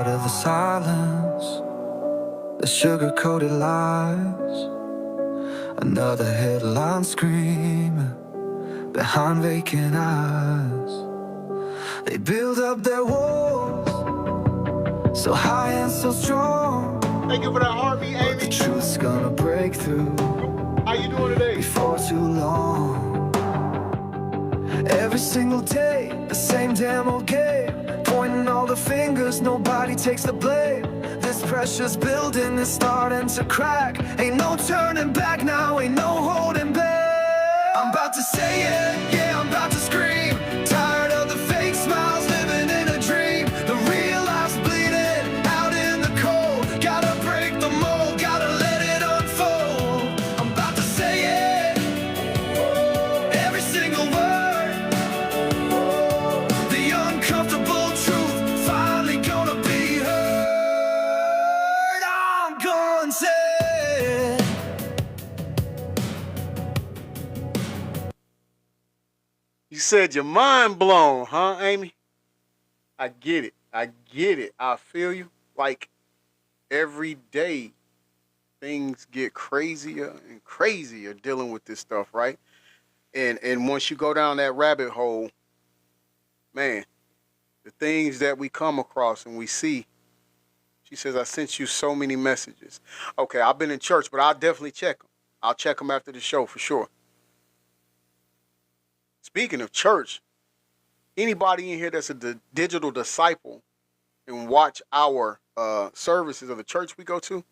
Tired of the silence, the sugar-coated lies. Another headline screaming behind vacant eyes. They build up their walls so high and so strong. Thank you for that heartbeat, But the Amy. truth's gonna break through How you doing today? before too long. Every single day, the same damn old game, pointing all the fingers, nobody takes the blame. This pressure's building, it's starting to crack. Ain't no turning back now, ain't no holding back. I'm about to say it, yeah, I'm about to scream. Tired of the fake smiles, living in a dream. The real life's bleeding out in the cold. Gotta break the mold, gotta let it unfold. I'm about to say it, every single word. The uncomfortable truth finally gonna be heard. I'm gonna say it. You said your mind blown, huh, Amy? I get it. I get it. I feel you. Like every day, things get crazier and crazier dealing with this stuff, right? And once you go down that rabbit hole, man, the things that we come across and we see. She says, I sent you so many messages. Okay, I've been in church, but I'll definitely check them. I'll check them after the show for sure. Speaking of church, anybody in here that's a digital disciple and watch our services of the church we go to,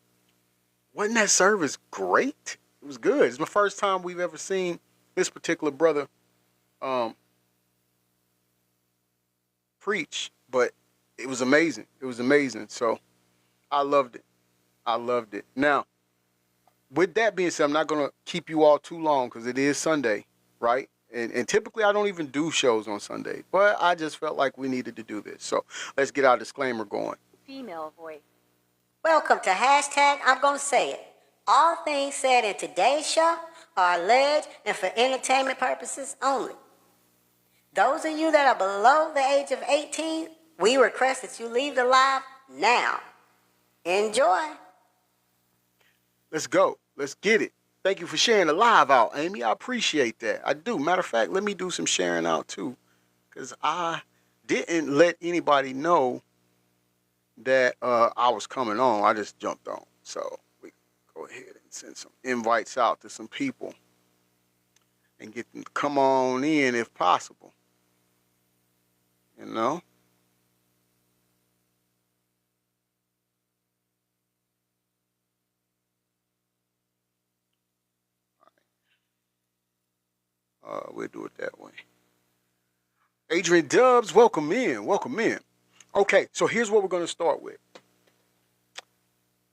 wasn't that service great? It was good. It's the first time we've ever seen this particular brother preach, but it was amazing. It was amazing. So I loved it. I loved it. Now, with that being said, I'm not going to keep you all too long because it is Sunday, right? And typically I don't even do shows on Sunday, but I just felt like we needed to do this. So let's get our disclaimer going. Female voice. Welcome to hashtag I'm Gonna Say It. All things said in today's show are alleged and for entertainment purposes only. Those of you that are below the age of 18, we request that you leave the live now. Enjoy. Let's go. Let's get it. Thank you for sharing the live out, Amy. I appreciate that. I do. Matter of fact, let me do some sharing out too, because I didn't let anybody know that I was coming on. I just jumped on. So we go ahead and send some invites out to some people and get them to come on in if possible. You know? We'll do it that way. Adrian Dubs, welcome in. Welcome in. Okay, so here's what we're going to start with.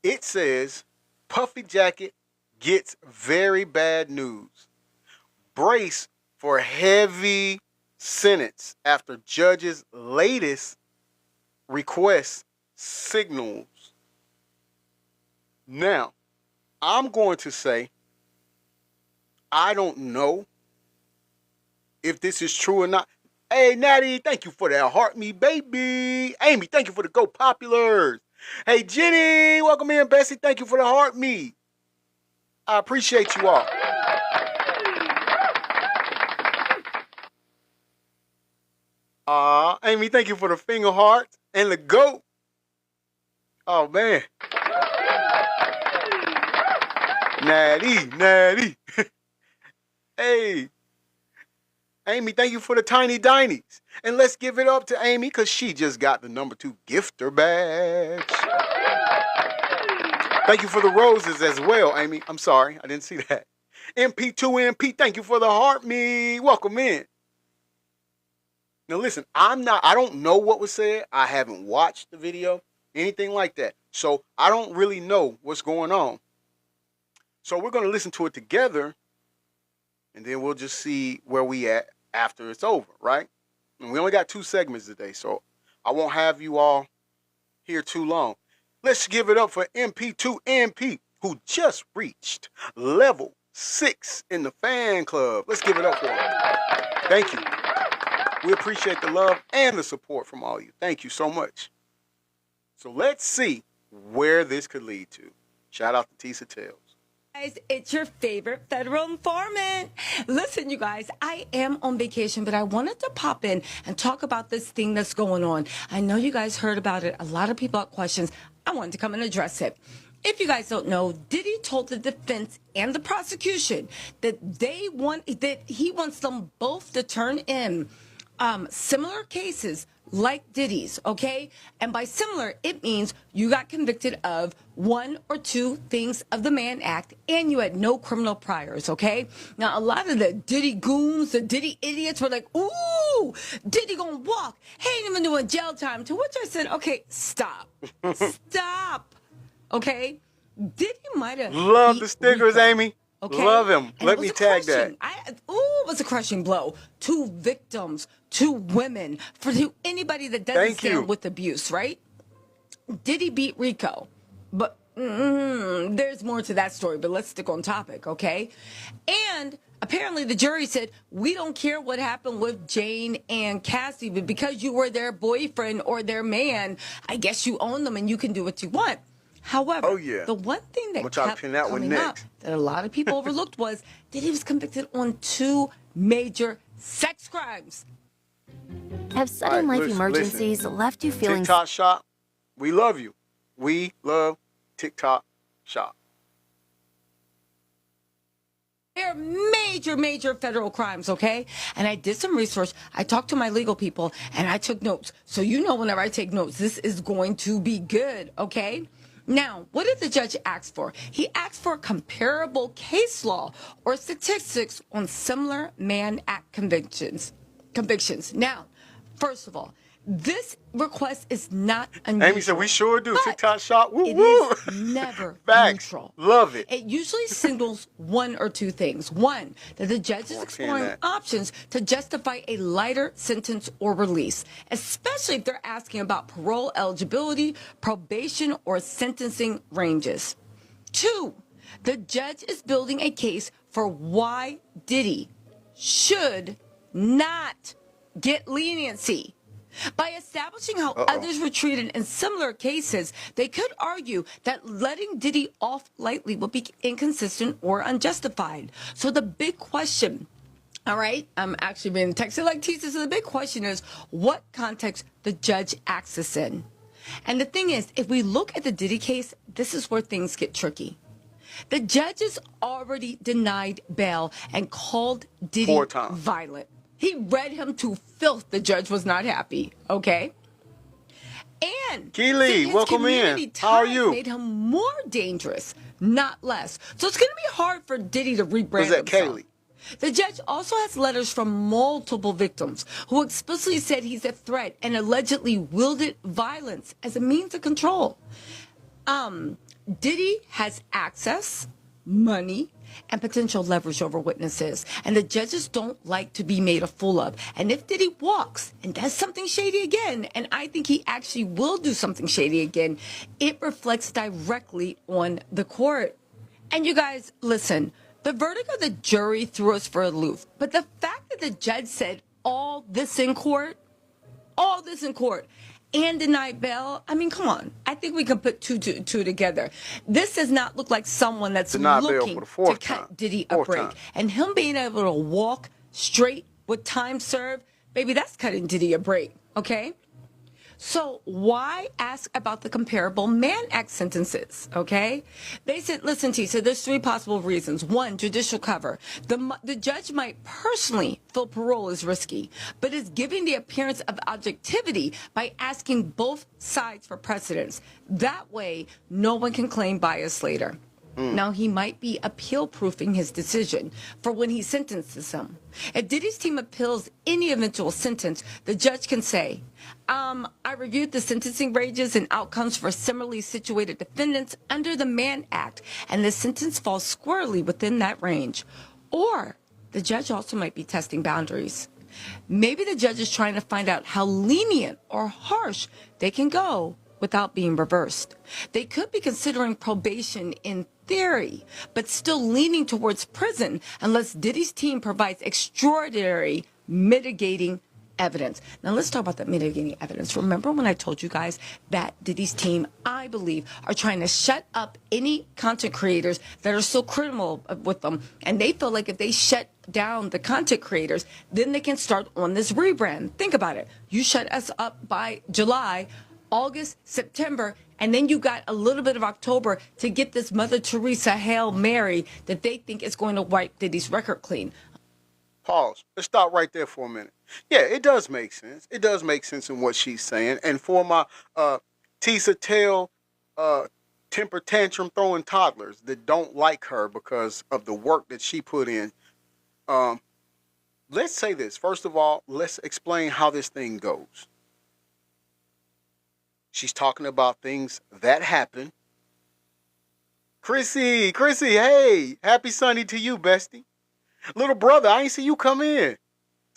It says, Puffy Jacket gets very bad news. Brace for heavy sentence after judge's latest request signals. Now, I'm going to say, I don't know if this is true or not. Hey, Natty, thank you for that heart me, baby. Amy, thank you for the Go Populars. Hey, Jenny, welcome in. Bessie, thank you for the heart me. I appreciate you all. Amy, thank you for the finger heart and the goat. Oh, man. Natty. Hey. Amy, thank you for the tiny dinies. And let's give it up to Amy because she just got the number 2 gifter badge. Thank you for the roses as well, Amy. I'm sorry, I didn't see that. MP2MP, thank you for the heart me. Welcome in. Now listen, I don't know what was said. I haven't watched the video, anything like that. So I don't really know what's going on. So we're going to listen to it together and then we'll just see where we at after it's over, right? And we only got 2 segments today, so I won't have you all here too long. Let's give it up for MP2MP, who just reached level 6 in the fan club. Let's give it up for him. Thank you. We appreciate the love and the support from all of you. Thank you so much. So let's see where this could lead to. Shout out to Tisa Tales. Guys, it's your favorite federal informant. Listen, you guys, I am on vacation, but I wanted to pop in and talk about this thing that's going on. I know you guys heard about it. A lot of people have questions. I wanted to come and address it. If you guys don't know, Diddy told the defense and the prosecution that he wants them both to turn in similar cases like Diddy's, okay? And by similar, it means you got convicted of one or two things of the Mann Act and you had no criminal priors, okay? Now, a lot of the Diddy goons, the Diddy idiots were like, ooh, Diddy gonna walk. He ain't even doing jail time. To which I said, okay, stop. Stop. Okay? Diddy might have... Love the stickers, Rico. Amy. Okay? Love him. And Let me tag that. It was a crushing blow to victims, to women, to anybody that doesn't Thank stand you. with abuse, right? Diddy beat Rico, but there's more to that story, but let's stick on topic, okay? And apparently the jury said, we don't care what happened with Jane and Cassie, but because you were their boyfriend or their man, I guess you own them and you can do what you want. However, Oh, yeah. the one thing that I'ma try to kept pin that one coming up next. that a lot of people overlooked was that he was convicted on 2 major sex crimes. Have sudden All right, life listen. emergencies left you feeling TikTok Shop, we love you. We love TikTok Shop. They're major federal crimes, okay? And I did some research. I talked to my legal people and I took notes. So you know whenever I take notes, this is going to be good, okay? Now, what did the judge ask for? He asked for comparable case law or statistics on similar Mann Act convictions. Now, first of all, this request is not unusual. Amy said we sure do. but TikTok Shop. Woo it woo. is never Facts. neutral. Love it. It usually signals one or two things. One, that the judge is More exploring that. options to justify a lighter sentence or release, especially if they're asking about parole eligibility, probation, or sentencing ranges. Two, the judge is building a case for why Diddy should not get leniency. By establishing how others were treated in similar cases, they could argue that letting Diddy off lightly would be inconsistent or unjustified. So the big question, all right, I'm actually being texted like Tisa, so the big question is what context the judge acts this in. And the thing is, if we look at the Diddy case, this is where things get tricky. The judges already denied bail and called Diddy 4 times. violent. He read him to filth. The judge was not happy. Okay. And Keely, see, his welcome in. community How are ties you? Made him more dangerous, not less. So it's going to be hard for Diddy to rebrand Was that himself. Kaylee? The judge also has letters from multiple victims who explicitly said he's a threat and allegedly wielded violence as a means of control. Diddy has access, money, and potential leverage over witnesses. And the judges don't like to be made a fool of. And if Diddy walks and does something shady again, and I think he actually will do something shady again, it reflects directly on the court. And you guys, listen, the verdict of the jury threw us for a loop. But the fact that the judge said all this in court, and denied bail, I mean, come on. I think we can put two together. This does not look like someone that's Denied bail looking for the to 4th cut time. Diddy a 4th break. time. And him being able to walk straight with time served, baby, that's cutting Diddy a break, okay? So why ask about the comparable Mann Act sentences, okay? They said, listen, T, so there's 3 possible reasons. 1, judicial cover. The judge might personally feel parole is risky, but is giving the appearance of objectivity by asking both sides for precedence. That way, no one can claim bias later. Now, he might be appeal-proofing his decision for when he sentences him. If Diddy's team appeals any eventual sentence, the judge can say, I reviewed the sentencing ranges and outcomes for similarly situated defendants under the Mann Act, and the sentence falls squarely within that range. Or the judge also might be testing boundaries. Maybe the judge is trying to find out how lenient or harsh they can go without being reversed. They could be considering probation in theory, but still leaning towards prison unless Diddy's team provides extraordinary mitigating evidence. Now let's talk about that mitigating evidence. Remember when I told you guys that Diddy's team, I believe, are trying to shut up any content creators that are so critical with them. And they feel like if they shut down the content creators, then they can start on this rebrand. Think about it. You shut us up by July, August, September, and then you got a little bit of October to get this Mother Teresa Hail Mary that they think is going to wipe Diddy's record clean. Pause. Let's stop right there for a minute. Yeah, it does make sense. It does make sense in what she's saying. And for my Tisa Tell temper tantrum throwing toddlers that don't like her because of the work that she put in, let's say this. First of all, let's explain how this thing goes. She's talking about things that happen. Chrissy, hey, happy Sunday to you, bestie. Little brother, I ain't see you come in.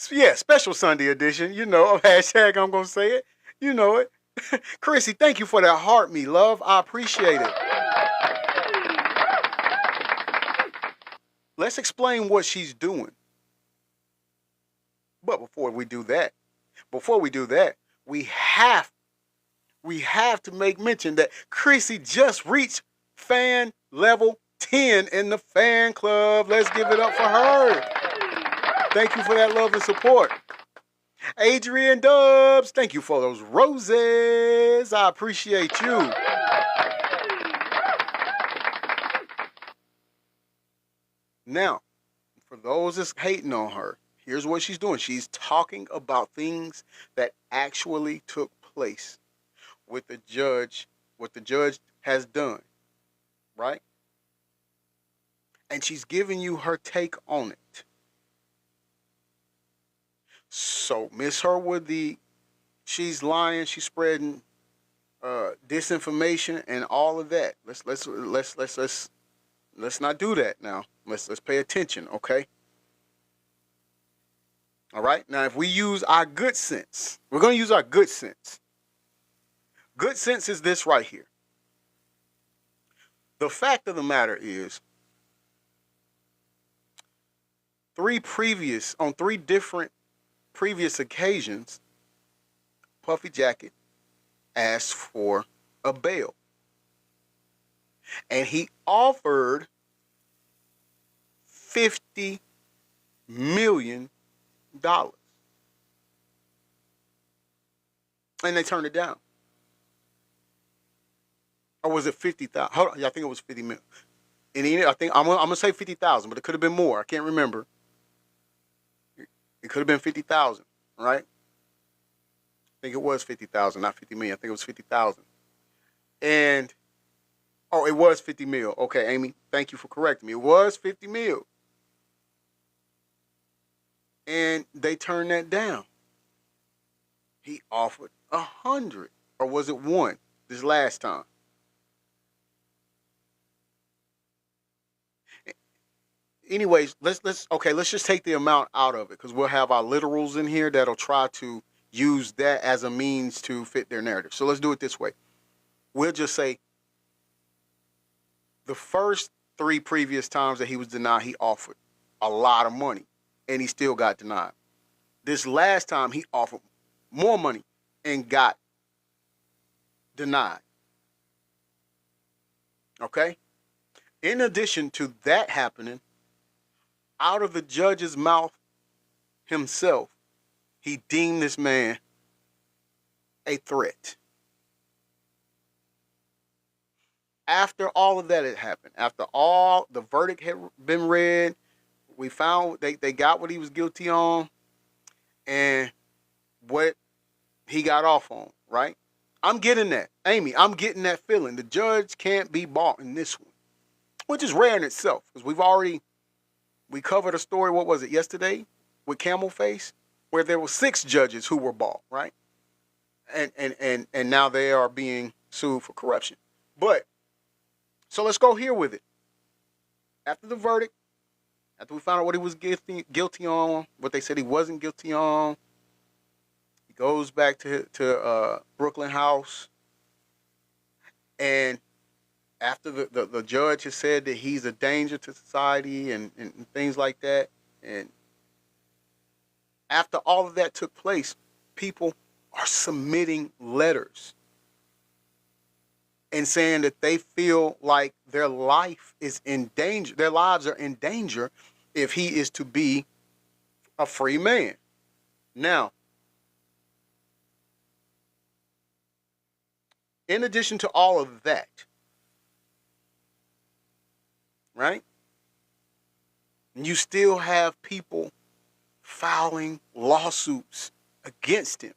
Yeah, special Sunday edition, you know, of hashtag I'm going to say it. You know it. Chrissy, thank you for that heart me, love. I appreciate it. Let's explain what she's doing. But before we do that, we have to make mention that Chrissy just reached fan level 10 in the fan club. Let's give it up for her. Thank you for that love and support. Adrian Dubs, thank you for those roses. I appreciate you. Now, for those that's hating on her, here's what she's doing. She's talking about things that actually took place with the judge, what the judge has done, right? And she's giving you her take on it. So Miss Herwood, she's lying, she's spreading disinformation and all of that. Let's not do that now. Let's pay attention, okay? All right. Now, if we use our good sense, we're going to use our good sense. Good sense is this right here. The fact of the matter is, on three different previous occasions, Puffy Jacket asked for a bail. And he offered $50 million. And they turned it down. Or was it 50,000? Hold on, I think it was 50 million. And I think I'm gonna say 50,000, but it could have been more. I can't remember. It could have been 50,000, right? I think it was 50,000, not 50 million. I think it was 50,000. And it was 50 mil. Okay, Amy, thank you for correcting me. It was 50 mil. And they turned that down. He offered 100, or was it 1 this last time? Anyways, let's just take the amount out of it, because we'll have our literals in here that'll try to use that as a means to fit their narrative. So let's do it this way. We'll just say the first 3 previous times that he was denied, he offered a lot of money, and he still got denied. This last time, he offered more money and got denied. Okay? In addition to that happening, out of the judge's mouth himself, he deemed this man a threat. After all of that had happened, after all the verdict had been read, we found they got what he was guilty on and what he got off on, right? I'm getting that. Amy, I'm getting that feeling. The judge can't be bought in this one, which is rare in itself, because we covered a story, what was it, yesterday, with Camel Face, where there were 6 judges who were bought, right? And now they are being sued for corruption. But, so let's go here with it. After the verdict, after we found out what he was guilty on, what they said he wasn't guilty on, he goes back to Brooklyn House. And after the judge has said that he's a danger to society and things like that, and after all of that took place, people are submitting letters and saying that they feel like their life is in danger, their lives are in danger if he is to be a free man. Now, in addition to all of that, right? You still have people filing lawsuits against him.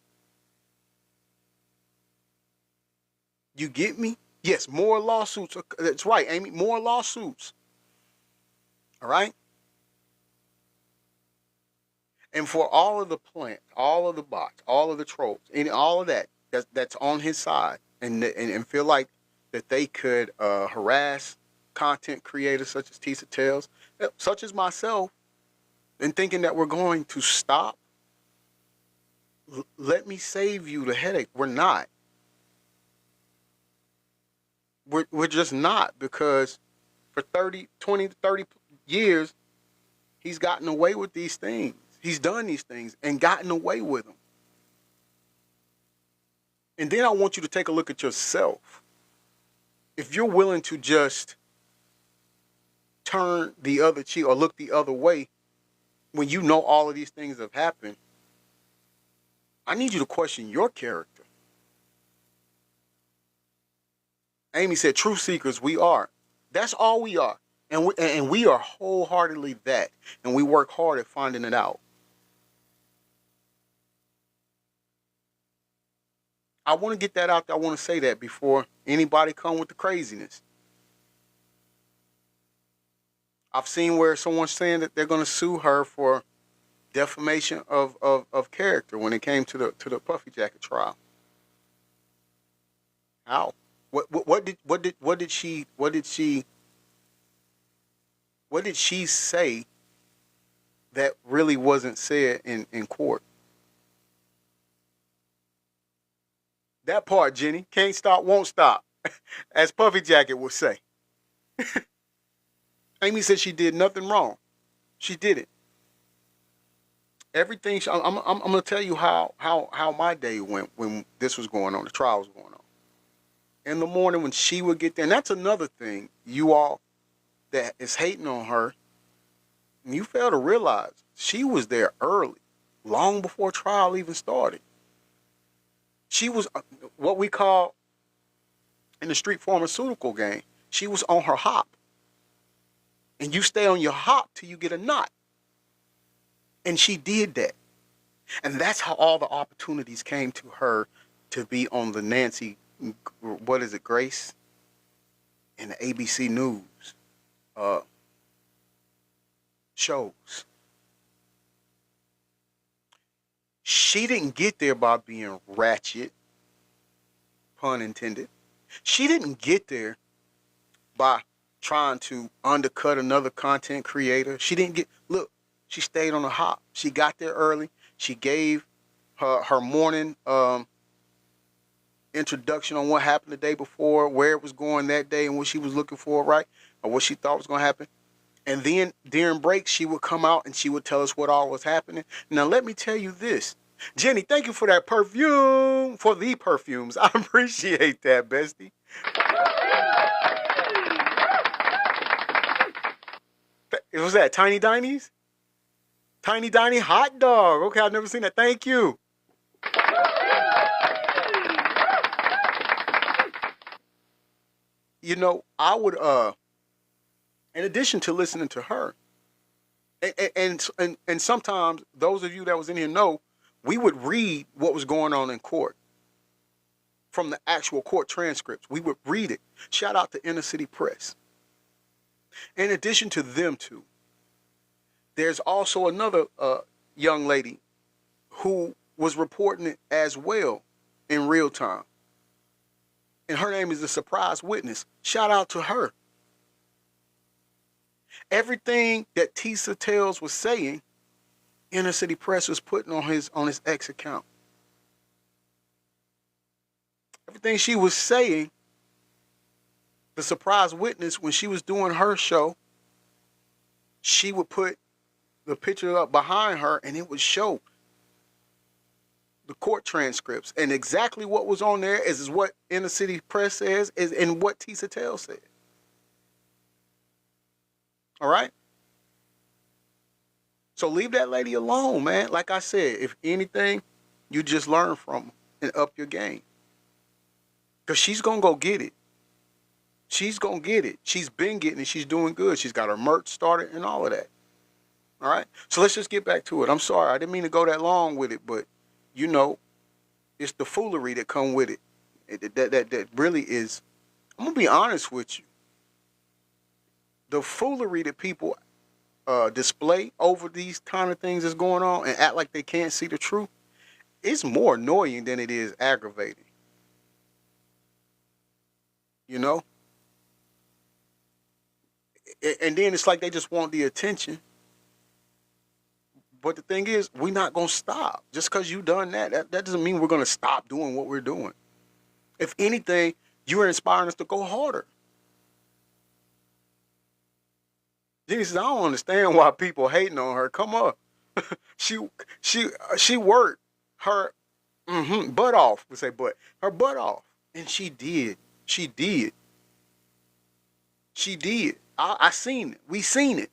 You get me? Yes, more lawsuits. That's right, Amy. More lawsuits. All right? And for all of the plant, all of the bots, all of the trolls, and all of that's on his side, and feel like that they could harass content creators such as Tisa Tales, such as myself, and thinking that we're going to stop. Let me save you the headache. We're not. We're just not, because for 20 to 30 years, he's gotten away with these things. He's done these things and gotten away with them. And then I want you to take a look at yourself. If you're willing to just turn the other cheek or look the other way when you know all of these things have happened, I need you to question your character. Amy said, truth seekers, we are. That's all we are. And we are wholeheartedly that. And we work hard at finding it out. I want to get that out there. I want to say that before anybody come with the craziness. I've seen where someone's saying that they're going to sue her for defamation of character when it came to the Puffy Jacket trial. How? What did she say that really wasn't said in court? That part, Jenny, can't stop, won't stop, as Puffy Jacket would say. Amy said she did nothing wrong. She did it. Everything. I'm going to tell you how my day went when this was going on, the trial was going on. In the morning when she would get there, and that's another thing, you all that is hating on her, you fail to realize she was there early, long before trial even started. She was what we call in the street pharmaceutical game, she was on her hop. And you stay on your hop till you get a knot. And she did that. And that's how all the opportunities came to her to be on the Nancy, what is it, Grace? And the ABC News shows. She didn't get there by being ratchet, pun intended. She didn't get there by trying to undercut another content creator. She didn't get, look, she stayed on the hop. She got there early. She gave her morning introduction on what happened the day before, where it was going that day, and what she was looking for, right? Or what she thought was going to happen. And then during breaks, she would come out and she would tell us what all was happening. Now, let me tell you this. Jenny, thank you for that perfume, for the perfumes. I appreciate that, bestie. Was that Tiny Diney's? Tiny Diney hot dog. Okay, I've never seen that. Thank you. You know, I would, in addition to listening to her, and sometimes those of you that was in here know, we would read what was going on in court from the actual court transcripts. We would read it. Shout out to Inner City Press. In addition to them two, there's also another young lady who was reporting it as well in real time. And her name is the Surprise Witness. Shout out to her. Everything that Tisa Tales was saying, Inner City Press was putting on his X account. Everything she was saying, the Surprise Witness, when she was doing her show, she would put the picture up behind her and it would show the court transcripts, and exactly what was on there is what Inner City Press says, is and what Tisa Tell said. All right? So leave that lady alone, man. Like I said, if anything, you just learn from her and up your game. Because she's going to go get it. She's going to get it. She's been getting it. She's doing good. She's got her merch started and all of that. All right? So let's just get back to it. I'm sorry. I didn't mean to go that long with it, but, you know, it's the foolery that come with it. That really is, I'm going to be honest with you. The foolery that people display over these kind of things that's going on and act like they can't see the truth, it's more annoying than it is aggravating. You know? And then it's like they just want the attention. But the thing is, we're not going to stop. Just because you done that doesn't mean we're going to stop doing what we're doing. If anything, you're inspiring us to go harder. Jenny says, I don't understand why people hating on her. Come on. She worked her butt off. We say butt. Her butt off. And she did. She did. She did. I seen it. We seen it.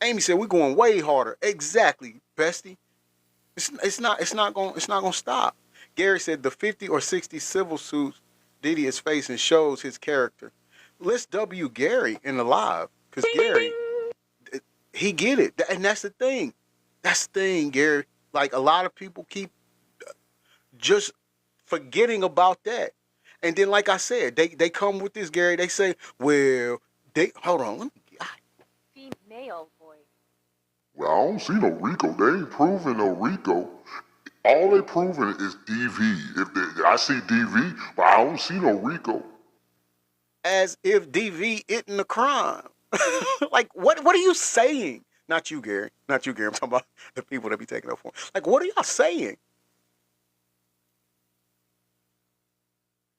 Amy said we're going way harder. Exactly, bestie. It's not gonna stop. Gary said the 50 or 60 civil suits Diddy is facing shows his character. Let's W Gary in the live, because Gary, he get it, and that's the thing. That's the thing, Gary. Like, a lot of people keep just forgetting about that. And then, like I said, they come with this, Gary. They say, well, hold on. Let me. Female voice. Well, I don't see no Rico. They ain't proving no Rico. All they proving is DV. I see DV, but I don't see no Rico. As if DV isn't a crime. Like, what are you saying? Not you, Gary. Not you, Gary. I'm talking about the people that be taking up for him. Like, what are y'all saying?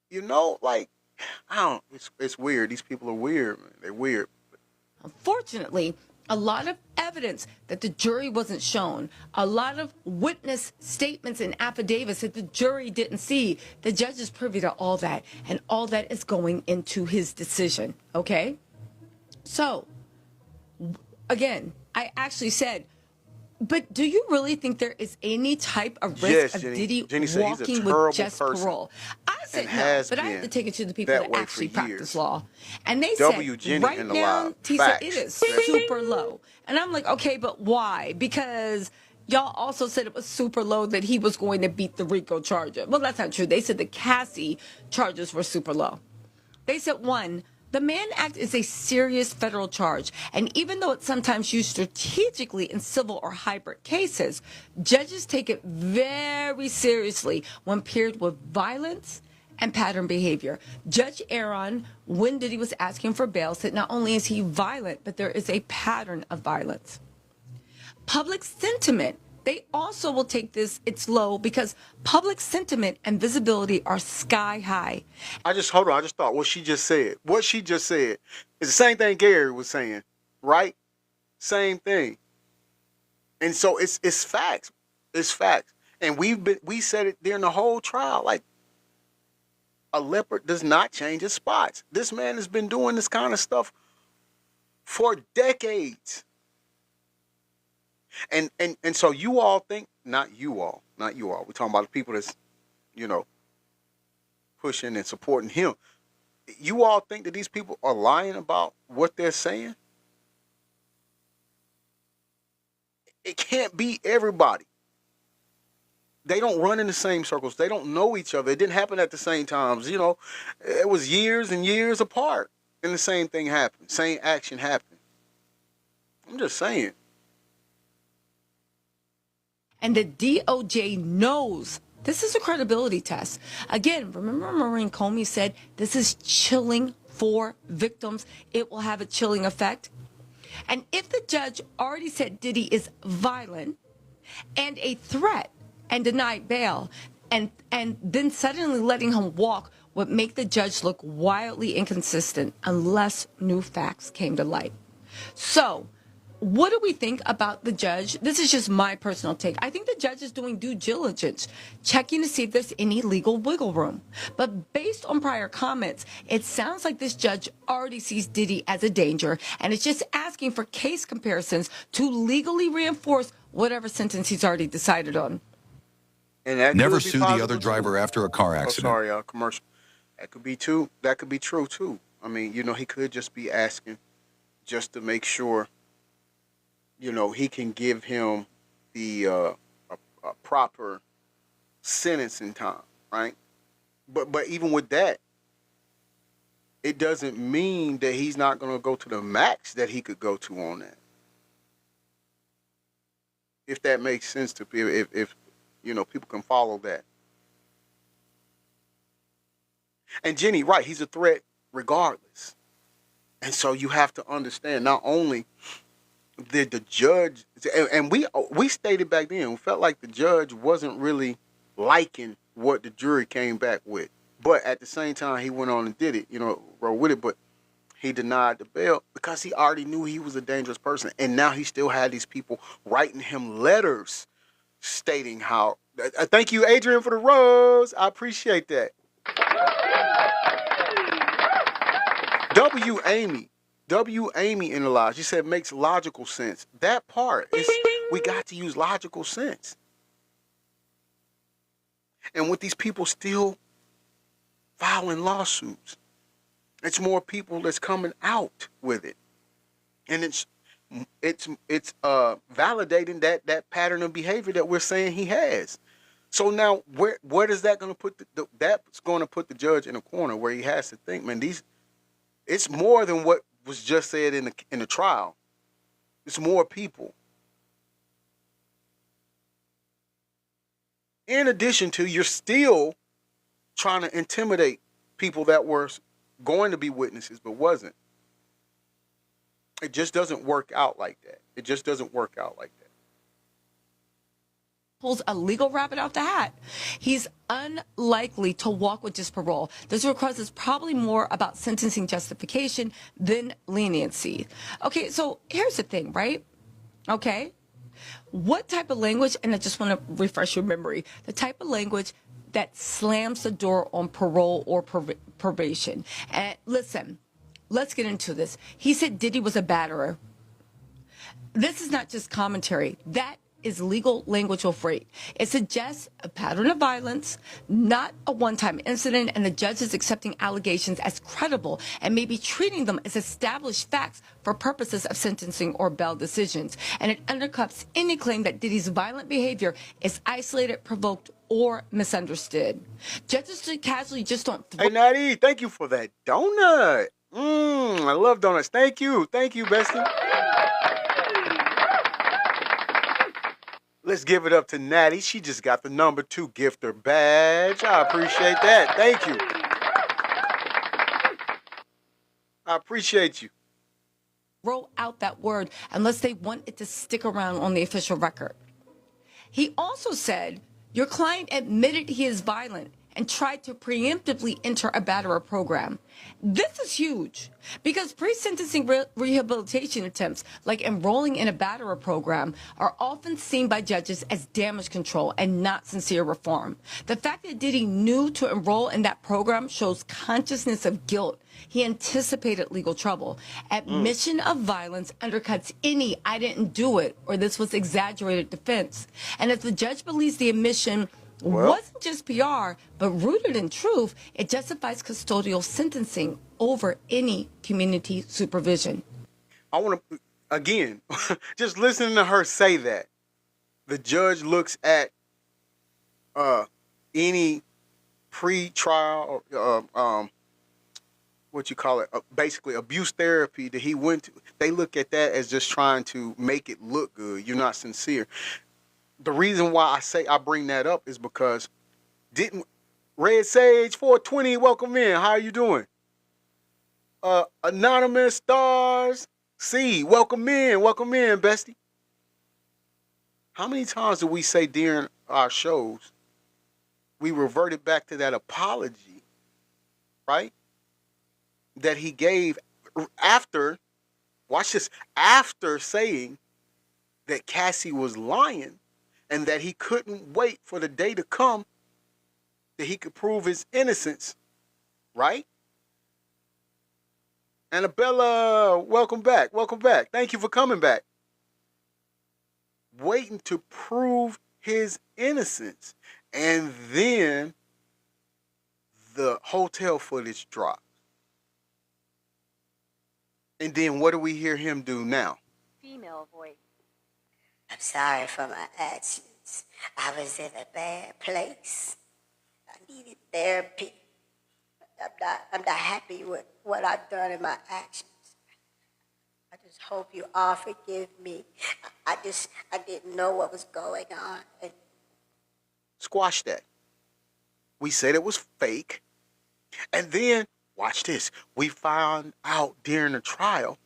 You know, like, I don't, it's weird. These people are weird, man. They're weird. Unfortunately, a lot of evidence that the jury wasn't shown, a lot of witness statements and affidavits that the jury didn't see, the judge is privy to all that, and all that is going into his decision, okay? So, again, I actually said, but do you really think there is any type of risk of Diddy walking with just parole? I said no, but I have to take it to the people that actually practice law. And they said, right now, Tisa, it is super low. And I'm like, okay, but why? Because y'all also said it was super low that he was going to beat the RICO charger. Well, that's not true. They said the Cassie charges were super low. They said, one, the Mann Act is a serious federal charge, and even though it's sometimes used strategically in civil or hybrid cases, judges take it very seriously when paired with violence and pattern behavior. Judge Aaron, when Diddy was asking for bail, said not only is he violent, but there is a pattern of violence. Public sentiment. They also will take this, it's low, because public sentiment and visibility are sky high. I just thought what she just said is the same thing Gary was saying, right? Same thing. And so it's facts. It's facts. And we said it during the whole trial, like, a leopard does not change its spots. This man has been doing this kind of stuff for decades. And so you all think, not you all. We're talking about the people that's, you know, pushing and supporting him. You all think that these people are lying about what they're saying? It can't be everybody. They don't run in the same circles. They don't know each other. It didn't happen at the same times. You know, it was years and years apart. And the same thing happened. Same action happened. I'm just saying. And the DOJ knows this is a credibility test. Again, remember Maureen Comey said this is chilling for victims. It will have a chilling effect. And if the judge already said Diddy is violent and a threat and denied bail, and then suddenly letting him walk would make the judge look wildly inconsistent unless new facts came to light. So what do we think about the judge? This is just my personal take. I think the judge is doing due diligence, checking to see if there's any legal wiggle room. But based on prior comments, it sounds like this judge already sees Diddy as a danger and is just asking for case comparisons to legally reinforce whatever sentence he's already decided on. And that Never could be sue the possible, other too. driver after a car Oh, accident. sorry, commercial. That could be true. That could be true too. I mean, he could just be asking just to make sure, he can give him the a proper sentencing time, right? But even with that, it doesn't mean that he's not going to go to the max that he could go to on that. If that makes sense to people, if people can follow that. And Jenny, right, he's a threat regardless. And so you have to understand, not only did the judge, and we stated back then, we felt like the judge wasn't really liking what the jury came back with. But at the same time, he went on and did it, rolled with it. But he denied the bail because he already knew he was a dangerous person. And now he still had these people writing him letters stating how, thank you, Adrian, for the rose. I appreciate that. W. Amy in the lodge. She said makes logical sense. That part is, we got to use logical sense. And with these people still filing lawsuits, it's more people that's coming out with it, and it's validating that pattern of behavior that we're saying he has. So now, where is that going to put that's going to put the judge in a corner where he has to think, man, it's more than what was just said in the trial. It's more people. In addition to, you're still trying to intimidate people that were going to be witnesses but wasn't. It just doesn't work out like that. It just doesn't work out like that. Pulls a legal rabbit out the hat. He's unlikely to walk with just parole. This request is probably more about sentencing justification than leniency. Okay, so here's the thing, right? Okay. What type of language, and I just want to refresh your memory, the type of language that slams the door on parole or probation. And listen, let's get into this. He said Diddy was a batterer. This is not just commentary. That is legal language of rape. It suggests a pattern of violence, not a one-time incident, and the judge is accepting allegations as credible and maybe treating them as established facts for purposes of sentencing or bail decisions. And it undercuts any claim that Diddy's violent behavior is isolated, provoked, or misunderstood. Judges casually just don't... Hey, Natty, thank you for that donut. I love donuts. Thank you, bestie. Let's give it up to Natty. She just got the number 2 gifter badge. I appreciate that. Thank you. I appreciate you. Roll out that word unless they want it to stick around on the official record. He also said your client admitted he is violent and tried to preemptively enter a batterer program. This is huge because pre-sentencing rehabilitation attempts, like enrolling in a batterer program, are often seen by judges as damage control and not sincere reform. The fact that Diddy knew to enroll in that program shows consciousness of guilt. He anticipated legal trouble. Admission of violence undercuts any "I didn't do it" or "this was exaggerated" defense. And if the judge believes the admission wasn't just PR, but rooted in truth, it justifies custodial sentencing over any community supervision. I want to, again, just listening to her say that, the judge looks at any pre-trial, basically abuse therapy that he went to. They look at that as just trying to make it look good. You're not sincere. The reason why I bring that up is because Red Sage 420, welcome in. How are you doing? Anonymous Stars C, welcome in, bestie. How many times do we say during our shows we reverted back to that apology, right? That he gave after Watch this. After saying that Cassie was lying and that he couldn't wait for the day to come that he could prove his innocence, right? Annabella, welcome back. Welcome back. Thank you for coming back. Waiting to prove his innocence. And then the hotel footage dropped. And then what do we hear him do now? Female voice. I'm sorry for my actions. I was in a bad place. I needed therapy. I'm not happy with what I've done in my actions. I just hope you all forgive me. I didn't know what was going on. And Squash that. We said it was fake. And then, watch this. We found out during the trial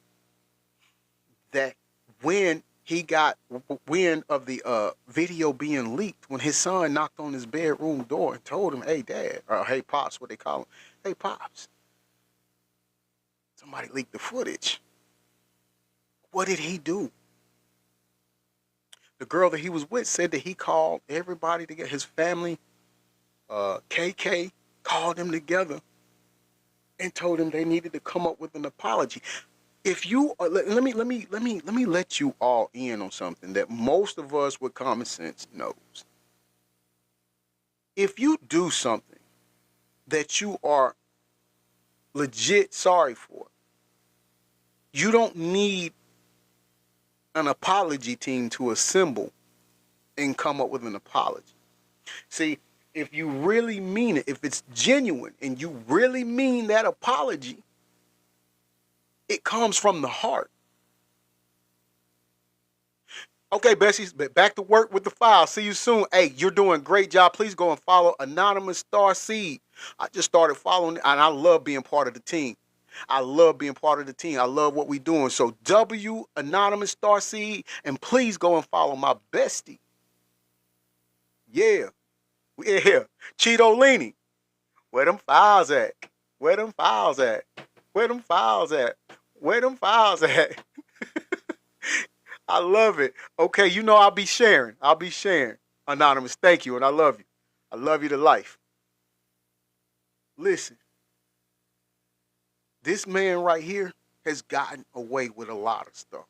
that when he got wind of the video being leaked, when his son knocked on his bedroom door and told him, hey, Dad, or hey, Pops, what they call him. Hey, Pops, somebody leaked the footage. What did he do? The girl that he was with said that he called everybody to get his family. KK called them together and told them they needed to come up with an apology. If you let me let you all in on something that most of us with common sense knows. If you do something that you are legit sorry for, you don't need an apology team to assemble and come up with an apology. See, if you really mean it, if it's genuine and you really mean that apology, it comes from the heart. Okay, Bessie, back to work with the file. See you soon. Hey, you're doing a great job. Please go and follow Anonymous Starseed. I just started following, and I love being part of the team. I love being part of the team. I love what we're doing. So W Anonymous Starseed, and please go and follow my bestie. Yeah. Cheeto Leany. Where them files at? Where them files at? Where them files at? Where them files at? I love it. Okay, you know I'll be sharing. Anonymous, thank you, and I love you. I love you to life. Listen. This man right here has gotten away with a lot of stuff.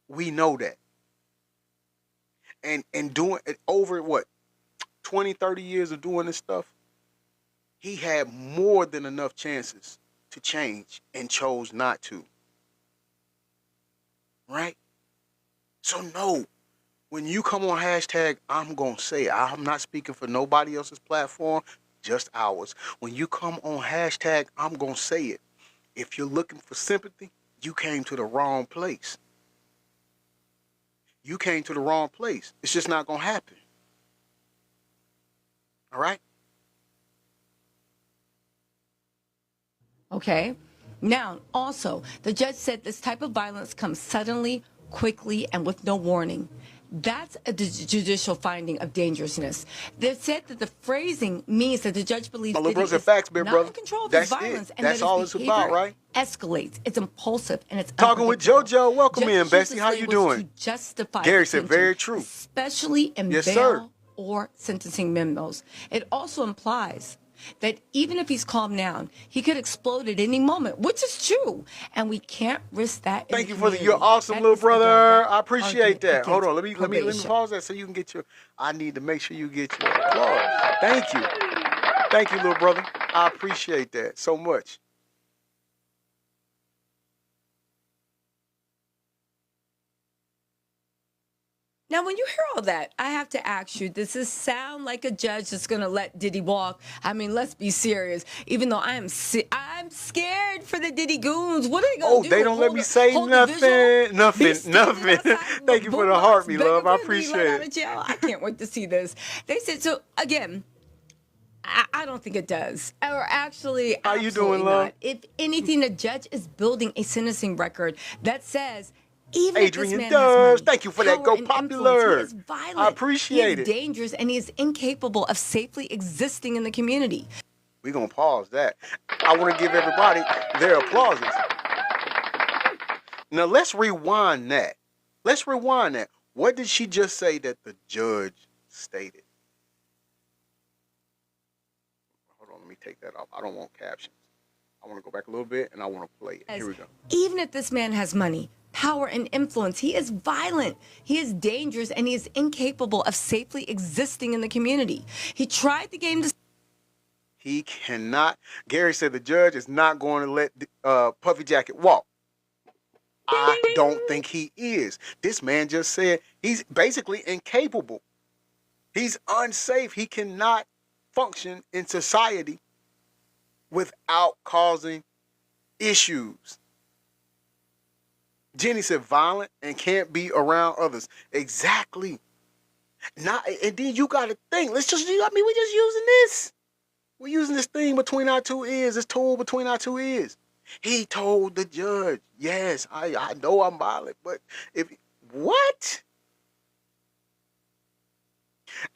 We know that. And doing it over what, 20, 30 years of doing this stuff, he had more than enough chances to change and chose not to. Right? So no, when you come on hashtag, I'm going to say it. I'm not speaking for nobody else's platform, just ours. When you come on hashtag, I'm going to say it. If you're looking for sympathy, you came to the wrong place. You came to the wrong place. It's just not going to happen. All right? Okay. Now, also, the judge said this type of violence comes suddenly, quickly, and with no warning. That's a judicial finding of dangerousness. They said that the phrasing means that the judge believes My that little he brother, is facts, big not brother. in control of That's his violence, it. and That's that all his it's about, behavior right? escalates. It's impulsive and it's Talking with unpredictable. JoJo. Welcome in, Judge Bessie. How Schultz's you plea was doing? to justify Gary said detention, very true. especially in Yes, bail sir. or sentencing memos. It also implies that even if he's calmed down, he could explode at any moment, which is true, and we can't risk that. Thank in you the for your community. awesome That little is a brother. direct I appreciate argument that. Hold on, against let me probation. pause that so you can get your. I need to make sure you get your applause. Thank you, little brother. I appreciate that so much. Now, when you hear all that, I have to ask you, does this sound like a judge that's going to let Diddy walk? I mean, let's be serious. Even though I'm scared for the Diddy goons. What are they going to do? They don't let me say hold the visual? nothing. Be standing outside Thank you for the boombox heart, me begging love. I for him to be let appreciate out it. of jail? I can't wait to see this. They said, so again, I don't think it does. Or actually, How you absolutely doing, love? not. If anything, the judge is building a sentencing record that says, even if Adrian this man does. has money, Thank you for that. power, Go and popular. influence, he is violent. I appreciate he it. is dangerous, and he is incapable of safely existing in the community. We're going to pause that. I want to give everybody their applauses. Now let's rewind that. Let's rewind that. What did she just say that the judge stated? Hold on, let me take that off. I don't want captions. I want to go back a little bit and I want to play it. Here we go. Even if this man has money, power, and influence, he is violent, he is dangerous, and he is incapable of safely existing in the community. He tried the game to. He cannot. Gary said the judge is not going to let Puffy Jacket walk. I don't think he is. This man just said he's basically incapable. He's unsafe. He cannot function in society without causing issues. Jenny said violent and can't be around others. Exactly. Not, and then you got to think. We're just using this. We're using this thing between our two ears, this tool between our two ears. He told the judge, yes, I know I'm violent, but what?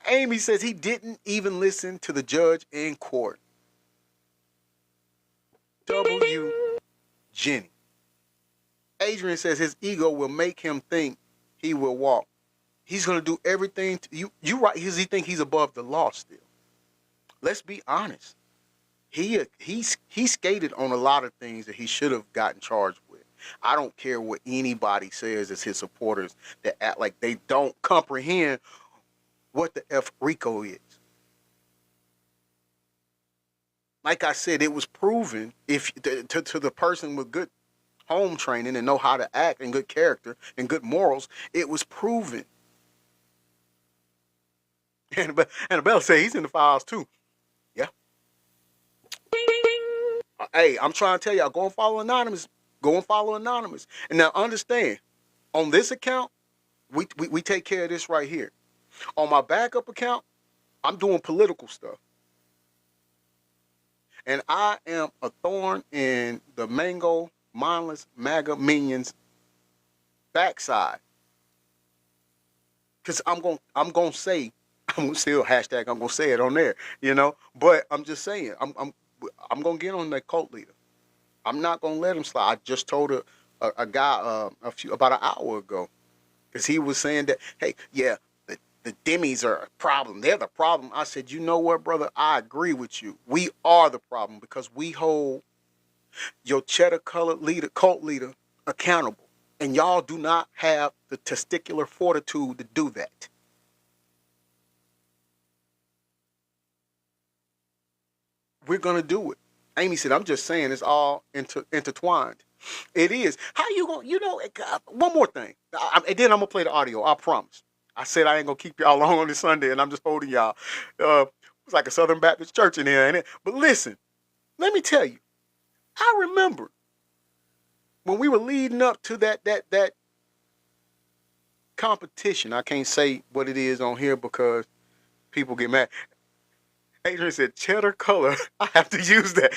Amy says he didn't even listen to the judge in court. W. Jenny. Adrian says his ego will make him think he will walk. He's going to do everything. You right, because he think he's above the law still. Let's be honest. He skated on a lot of things that he should have gotten charged with. I don't care what anybody says as his supporters that act like they don't comprehend what the F RICO is. Like I said, it was proven to the person with good home training and know how to act and good character and good morals, it was proven. And Annabelle said he's in the files too. Yeah. Hey, I'm trying to tell y'all, go and follow Anonymous. Go and follow Anonymous. And now understand, on this account, we take care of this right here. On my backup account, I'm doing political stuff. And I am a thorn in the Mango, mindless MAGA minions backside. Because I'm gonna say, I'm still hashtag, I'm gonna say it on there, you know. But I'm just saying, I'm gonna get on that cult leader. I'm not gonna let him slide. I just told a guy about an hour ago, because he was saying that, hey, yeah, the Demis are a problem. They're the problem. I said, you know what, brother? I agree with you. We are the problem because we hold your cheddar-colored leader, cult leader, accountable. And y'all do not have the testicular fortitude to do that. We're going to do it. Amy said, I'm just saying it's all intertwined. It is. How you going to, one more thing. And then I'm going to play the audio. I promise. I said I ain't going to keep y'all long on this Sunday, and I'm just holding y'all. It's like a Southern Baptist church in here, ain't it? But listen, let me tell you. I remember when we were leading up to that competition. I can't say what it is on here because people get mad. Adrian said, cheddar color. I have to use that.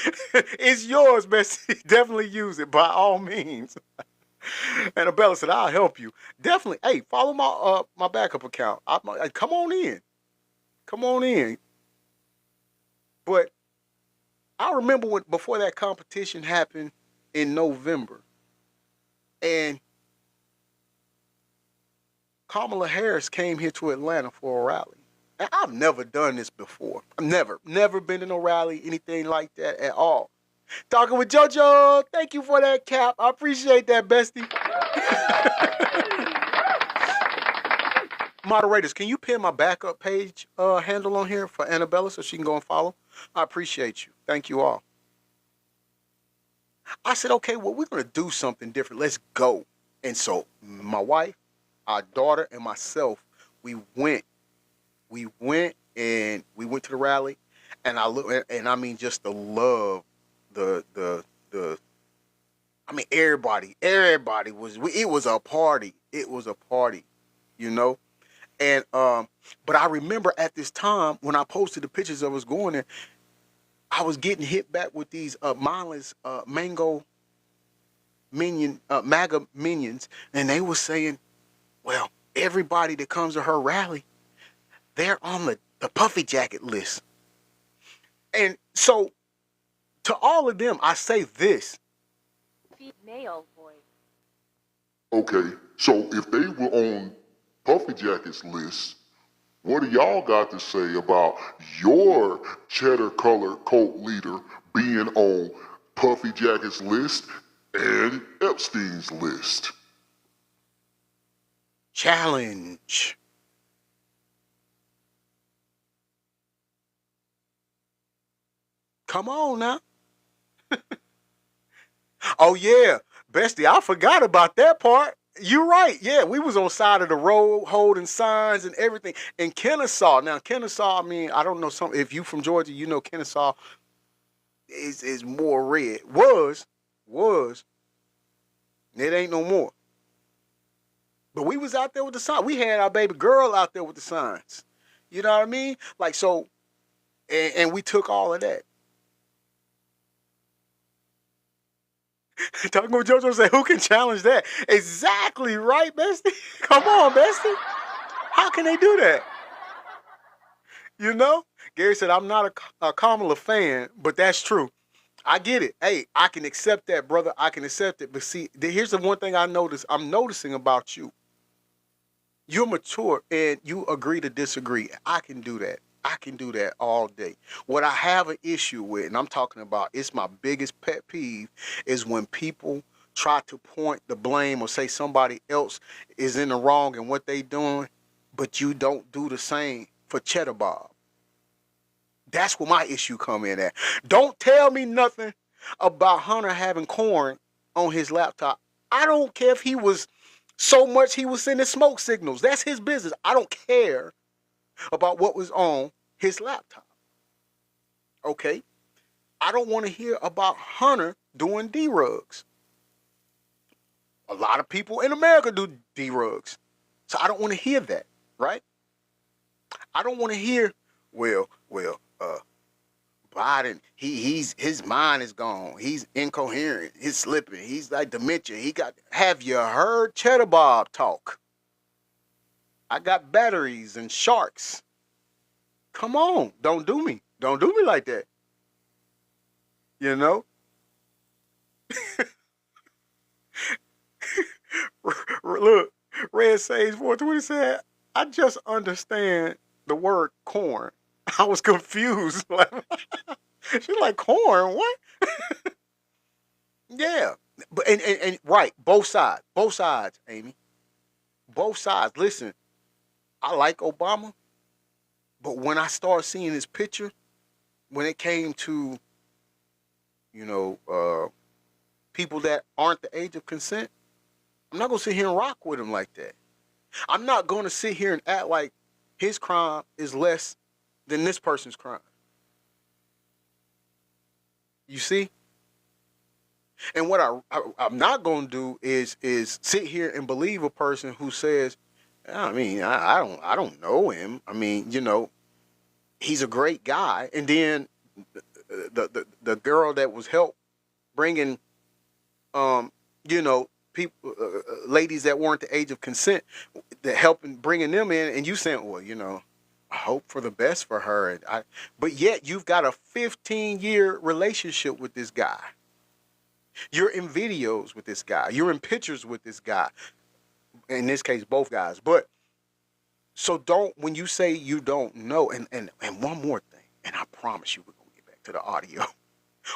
It's yours, Bessie. Definitely use it by all means. Annabella said, I'll help you. Definitely. Hey, follow my backup account. Come on in. Come on in. But I remember before that competition happened in November, and Kamala Harris came here to Atlanta for a rally. And I've never done this before. I've never been to no rally, anything like that at all. Talking with JoJo, thank you for that cap. I appreciate that, bestie. Moderators, can you pin my backup page handle on here for Annabella so she can go and follow? I appreciate you. Thank you all. I said, okay, well, we're going to do something different. Let's go. And so my wife, our daughter, and myself, we went to the rally, and I look, and I mean, just the love, everybody was, it was a party. It was a party, you know? And, but I remember at this time when I posted the pictures of us going there, I was getting hit back with these mindless MAGA minions, and they were saying, well, everybody that comes to her rally, they're on the Puffy Jacket list. And so to all of them, I say this. Male voice. Okay, so if they were on Puffy Jacket's list, what do y'all got to say about your cheddar color cult leader being on Puffy Jacket's list and Epstein's list? Challenge. Come on now. Oh yeah, bestie, I forgot about that part. You're right. Yeah, we was on side of the road holding signs and everything. And Kennesaw. Now Kennesaw, I mean, I don't know some if you from Georgia, you know Kennesaw is more red. Was. It ain't no more. But we was out there with the sign. We had our baby girl out there with the signs. You know what I mean? Like so, and we took all of that. Taco Jojo say, who can challenge that? Exactly right, bestie. Come on, bestie. How can they do that? You know? Gary said, I'm not a Kamala fan, but that's true. I get it. Hey, I can accept that, brother. I can accept it. But see, here's the one thing I'm noticing about you. You're mature and you agree to disagree. I can do that. I can do that all day. What I have an issue with, and I'm talking about, it's my biggest pet peeve, is when people try to point the blame or say somebody else is in the wrong in what they doing, but you don't do the same for Cheddar Bob. That's where my issue come in at. Don't tell me nothing about Hunter having corn on his laptop. I don't care if he was so much he was sending smoke signals. That's his business. I don't care about what was on his laptop. Okay? I don't want to hear about Hunter doing D-rugs. A lot of people in America do D-rugs. So I don't want to hear that, right? I don't want to hear, Biden, his mind is gone. He's incoherent. He's slipping. He's like dementia. Have you heard Cheddar Bob talk? I got batteries and sharks. Come on, don't do me. Don't do me like that. You know? Look, Red Sage 420 said, I just understand the word corn. I was confused. She's like, corn? What? Yeah. But and right, both sides, Amy. Both sides. Listen, I like Obama, but when I started seeing his picture, when it came to, people that aren't the age of consent, I'm not gonna sit here and rock with him like that. I'm not gonna sit here and act like his crime is less than this person's crime. You see? And what I'm not gonna do is sit here and believe a person who says, I mean, I don't know him. I mean, he's a great guy. And then the girl that was helped bringing, people, ladies that weren't the age of consent, that helping bringing them in, and you saying, well, I hope for the best for her. But yet you've got a 15-year relationship with this guy. You're in videos with this guy. You're in pictures with this guy. In this case, both guys. But so when you say you don't know, and one more thing, and I promise you we're going to get back to the audio.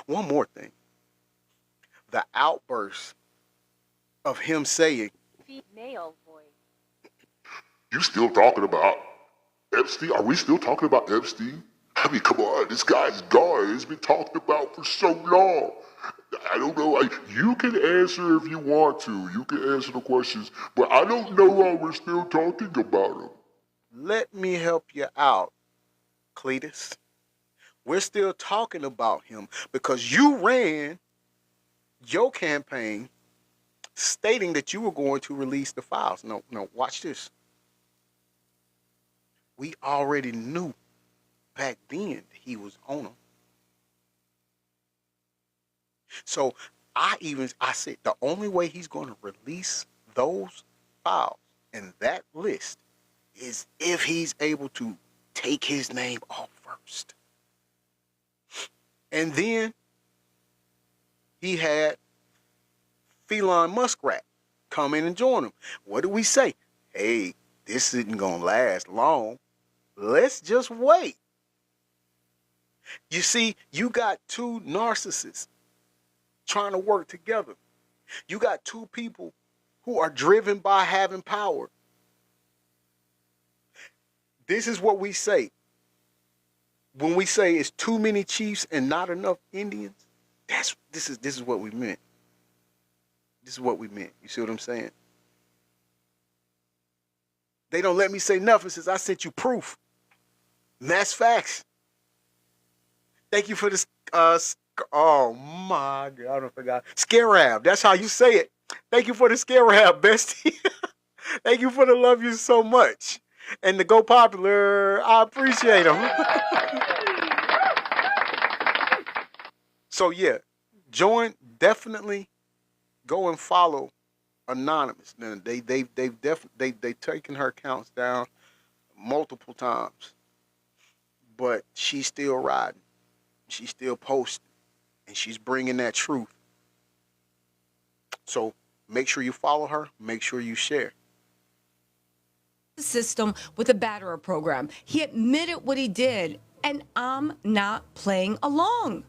One more thing. The outburst of him saying, Male voice. You still talking about Epstein? Are we still talking about Epstein? I mean, come on, this guy's gone. It's been talked about for so long. I don't know. You can answer if you want to. You can answer the questions, but I don't know why we're still talking about him. let me help you out, Cletus. We're still talking about him because you ran your campaign stating that you were going to release the files. No, watch this. We already knew back then he was on them. So I said the only way he's going to release those files and that list is if he's able to take his name off first. And then he had Feline Muskrat come in and join them. What do we say? Hey, this isn't going to last long. Let's just wait. You see, you got two narcissists trying to work together. You got two people who are driven by having power. This is what we say. When we say it's too many chiefs and not enough Indians, this is what we meant. This is what we meant. You see what I'm saying? They don't let me say nothing since I sent you proof. And that's facts. Thank you for this. Oh my God, I forgot. Scarab. That's how you say it. Thank you for the Scarab, bestie. Thank you for the love you so much. And the Go Popular, I appreciate them. So yeah, join, definitely go and follow Anonymous. Now, they've taken her accounts down multiple times, but she's still riding. She's still posting, and she's bringing that truth. So make sure you follow her. Make sure you share. The system with a batterer program. He admitted what he did, and I'm not playing along.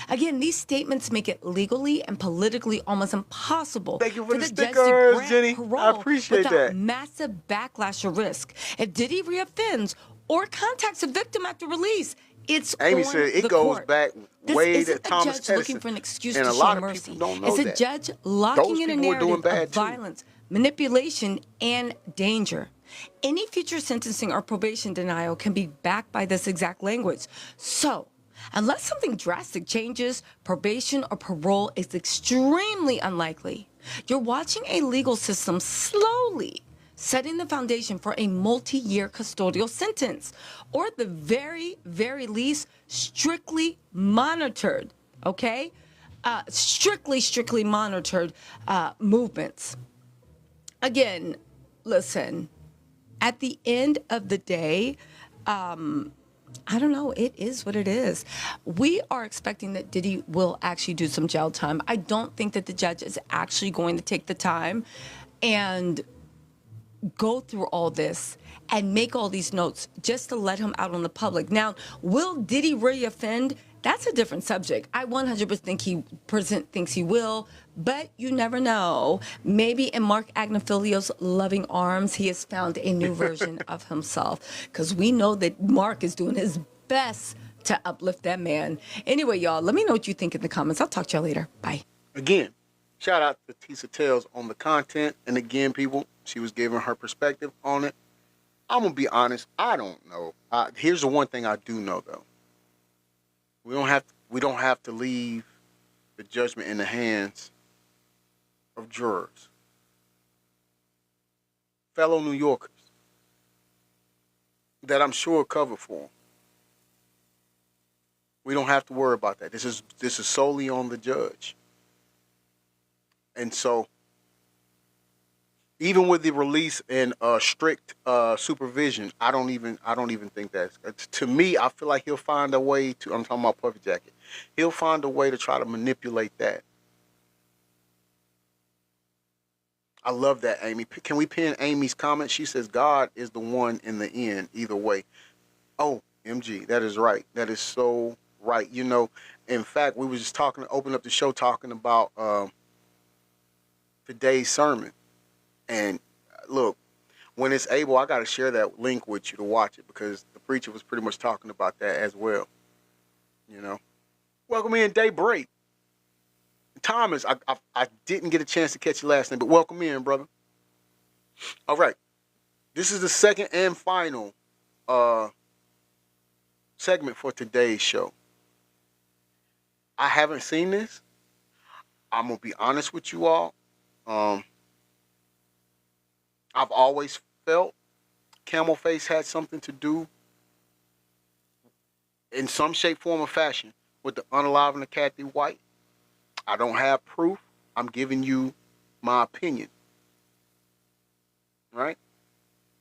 Again, these statements make it legally and politically almost impossible Thank you for the judge to stickers, grant Jenny. parole I appreciate without that. massive backlash or risk. If Diddy reoffends or contacts a victim after release, it's Amy on said it the goes court. back This way isn't to a Thomas judge looking Edison. for an excuse And to a show lot of mercy. people don't know It's a that. judge locking Those in a people are doing narrative bad of too. violence, manipulation, and danger. Any future sentencing or probation denial can be backed by this exact language. So, unless something drastic changes, probation or parole is extremely unlikely. You're watching a legal system slowly setting the foundation for a multi-year custodial sentence, or at the very, very least, strictly monitored, okay? Strictly monitored movements. Again, listen, at the end of the day, I don't know. It is what it is. We are expecting that Diddy will actually do some jail time. I don't think that the judge is actually going to take the time and go through all this and make all these notes just to let him out on the public. Now, will Diddy reoffend? That's a different subject. I 100% thinks he will, but you never know. Maybe in Mark Agnifilio's loving arms, he has found a new version of himself, because we know that Mark is doing his best to uplift that man. Anyway, y'all, let me know what you think in the comments. I'll talk to y'all later. Bye. Again, shout out to Tisa Tales on the content. And again, people, she was giving her perspective on it. I'm going to be honest. I don't know. Here's the one thing I do know, though. We don't have to leave the judgment in the hands of jurors. Fellow New Yorkers that I'm sure cover for them. We don't have to worry about that. This is solely on the judge. And so, even with the release and strict supervision, I don't even think that's, to me. I feel like he'll find a way to. I'm talking about Puffy Jacket. He'll find a way to try to manipulate that. I love that, Amy. Can we pin Amy's comment? She says God is the one in the end. Either way. Oh, MG, that is right. That is so right. You know, in fact, we were just open up the show talking about today's sermon. And look, when it's able, I got to share that link with you to watch it, because the preacher was pretty much talking about that as well. You know, welcome in, Daybreak. Thomas, I didn't get a chance to catch your last name, but welcome in, brother. All right, this is the second and final segment for today's show. I haven't seen this. I'm gonna be honest with you all. I've always felt Camel Face had something to do in some shape, form, or fashion with the unaliving of Kathy White. I don't have proof. I'm giving you my opinion. Right?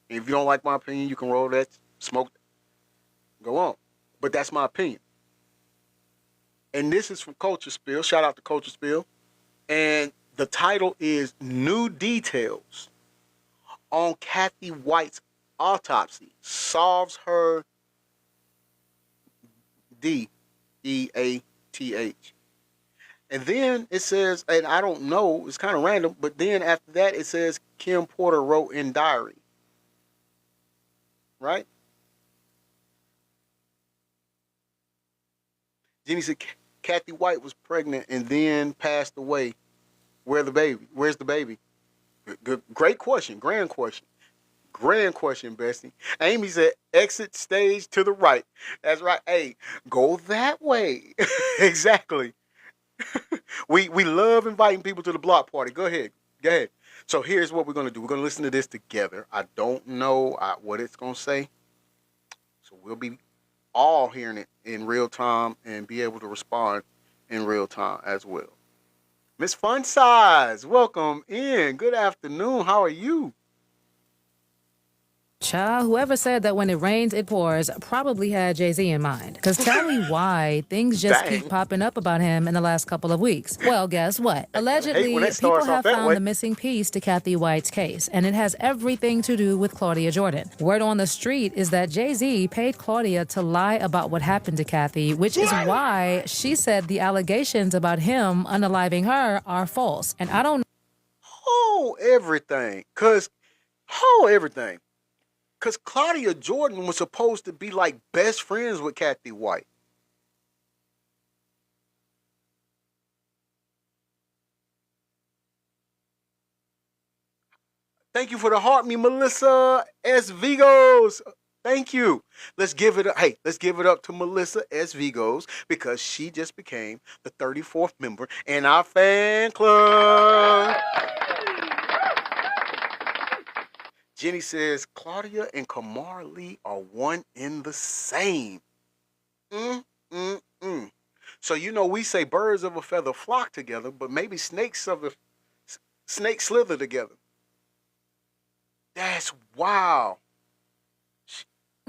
If you don't like my opinion, you can roll that, smoke, go on. But that's my opinion. And this is from Culture Spill. Shout out to Culture Spill. And The title is New Details on Kathy White's Autopsy Solves Her Death. And then it says, and I don't know, it's kind of random, but then after that it says Kim Porter wrote in diary. Right? Jenny said Kathy White was pregnant and then passed away. Where's the baby? Where's the baby? Good, great question. Grand question. Grand question, Bestie. Amy said, exit stage to the right. That's right. Hey, go that way. Exactly. We love inviting people to the block party. Go ahead. Go ahead. So here's what we're going to do. We're going to listen to this together. I don't know what it's going to say. So we'll be all hearing it in real time and be able to respond in real time as well. Miss Fun Size, welcome in. Good afternoon. How are you? Child, whoever said that when it rains, it pours probably had Jay-Z in mind. Because tell me why things just Dang. keep popping up about him in the last couple of weeks. Well, guess what? Allegedly, when it people starts off have that found way. the missing piece to Kathy White's case, and it has everything to do with Claudia Jordan. Word on the street is that Jay-Z paid Claudia to lie about what happened to Kathy, which is why she said the allegations about him unaliving her are false. And I don't Everything. Everything. Because Claudia Jordan was supposed to be like best friends with Kathy White. Thank you for the heart, me, Melissa S. Vigos. Thank you. Let's give it up. Hey, let's give it up to Melissa S. Vigos because she just became the 34th member in our fan club. Jenny says Claudia and Kamar Lee are one in the same. So we say birds of a feather flock together, but maybe snakes slither together. That's wow.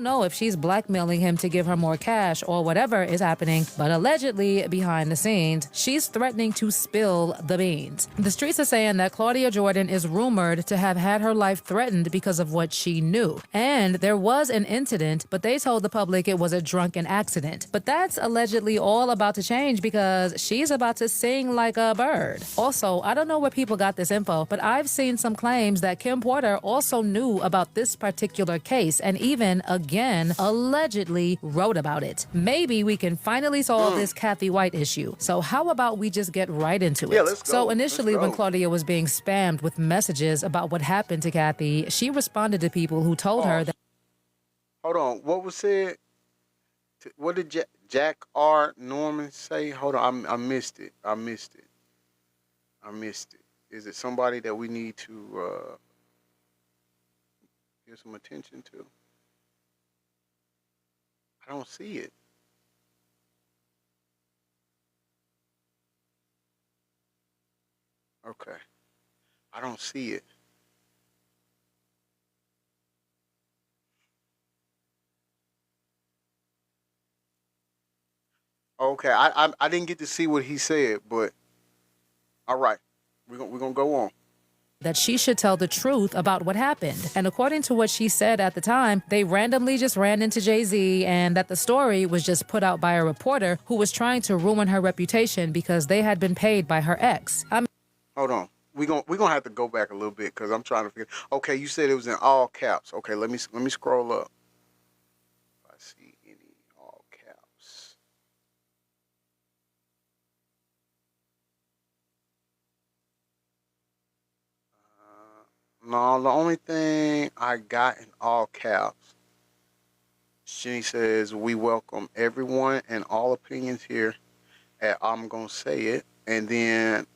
know if she's blackmailing him to give her more cash or whatever is happening, but allegedly behind the scenes, she's threatening to spill the beans. The streets are saying that Claudia Jordan is rumored to have had her life threatened because of what she knew. And there was an incident, but they told the public it was a drunken accident. But that's allegedly all about to change because she's about to sing like a bird. Also, I don't know where people got this info, but I've seen some claims that Kim Porter also knew about this particular case and even again allegedly wrote about it. Maybe we can finally solve this Kathy White issue. So how about we just get right into it? Yeah, let's go. So initially Let's when go. Claudia was being spammed with messages about what happened to Kathy, she responded to people who told her that Hold on. What was said? What did Jack R. Norman say? Hold on. I missed it. I missed it. Is it somebody that we need to give some attention to? I don't see it. Okay. I don't see it. Okay, I didn't get to see what he said, but all right, we're gonna go on. she should tell the truth about what happened. And according to what she said at the time, they randomly just ran into Jay-Z and that the story was just put out by a reporter who was trying to ruin her reputation because they had been paid by her ex. Hold on, we're gonna have to go back a little bit because I'm trying to figure. Okay, you said it was in all caps. Okay, let me scroll up. If I see any all caps. No, the only thing I got in all caps, she says, we welcome everyone and all opinions here at I'm Gonna Say It. And then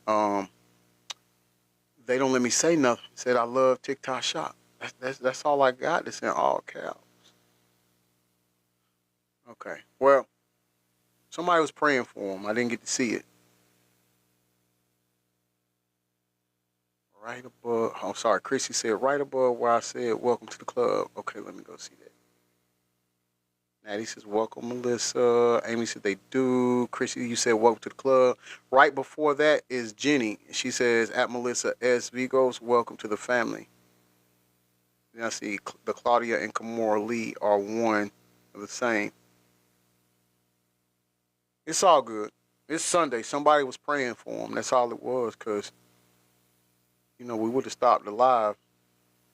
they don't let me say nothing. Said, I love TikTok Shop. That's all I got. It's in all caps. Okay. Well, somebody was praying for him. I didn't get to see it. Right above, I'm sorry, Chrissy said right above where I said welcome to the club. Okay, let me go see that. Natty says, welcome, Melissa. Amy said, they do. Chrissy, you said, welcome to the club. Right before that is Jenny. She says, at Melissa S. Vigos, welcome to the family. Then I see the Claudia and Kamora Lee are one of the same. It's all good. It's Sunday. Somebody was praying for him. That's all it was, because, we would have stopped the live.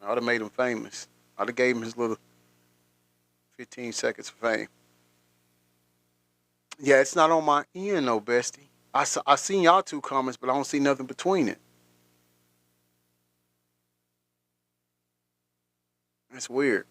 I would have made him famous. I'd have gave him his little 15 seconds of fame. Yeah, it's not on my end, no, bestie. I seen y'all two comments, but I don't see nothing between it. That's weird.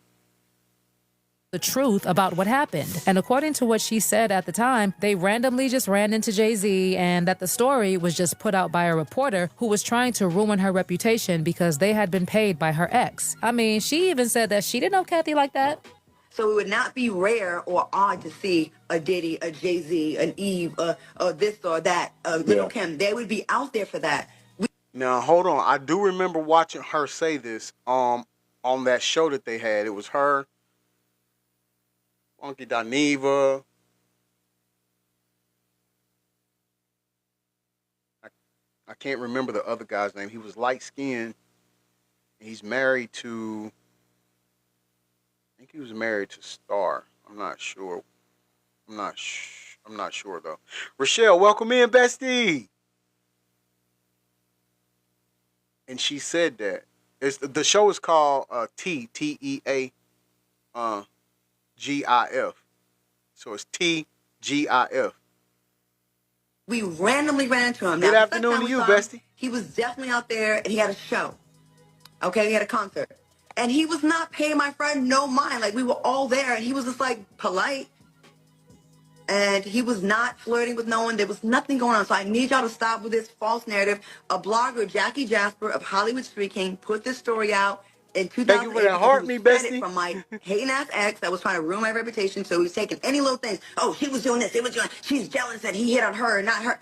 The truth about what happened. And according to what she said at the time, they randomly just ran into Jay-Z and that the story was just put out by a reporter who was trying to ruin her reputation because they had been paid by her ex. I mean, she even said that she didn't know Kathy like that. So it would not be rare or odd to see a Diddy, a Jay-Z, an Eve, this or that, Lil Kim. They would be out there for that. Now, hold on. I do remember watching her say this on that show that they had. It was her, Funky Dineva. I can't remember the other guy's name. He was light-skinned. He's married to... I think he was married to Star. I'm not sure. I'm not sure though. Rochelle, welcome in, bestie. And she said that the show is called TEA GIF. So it's TGIF. We randomly ran into him. Good now, afternoon to you, bestie. He was definitely out there and he had a show. Okay, he had a concert. And he was not paying my friend no mind. Like, we were all there, and he was just, like, polite. And he was not flirting with no one. There was nothing going on. So I need y'all to stop with this false narrative. A blogger, Jackie Jasper of Hollywood Street King, put this story out in 2008. Thank you for that heart, me, bestie. From my hating-ass ex that was trying to ruin my reputation. So he was taking any little things. Oh, she was doing this. She's jealous that he hit on her and not her.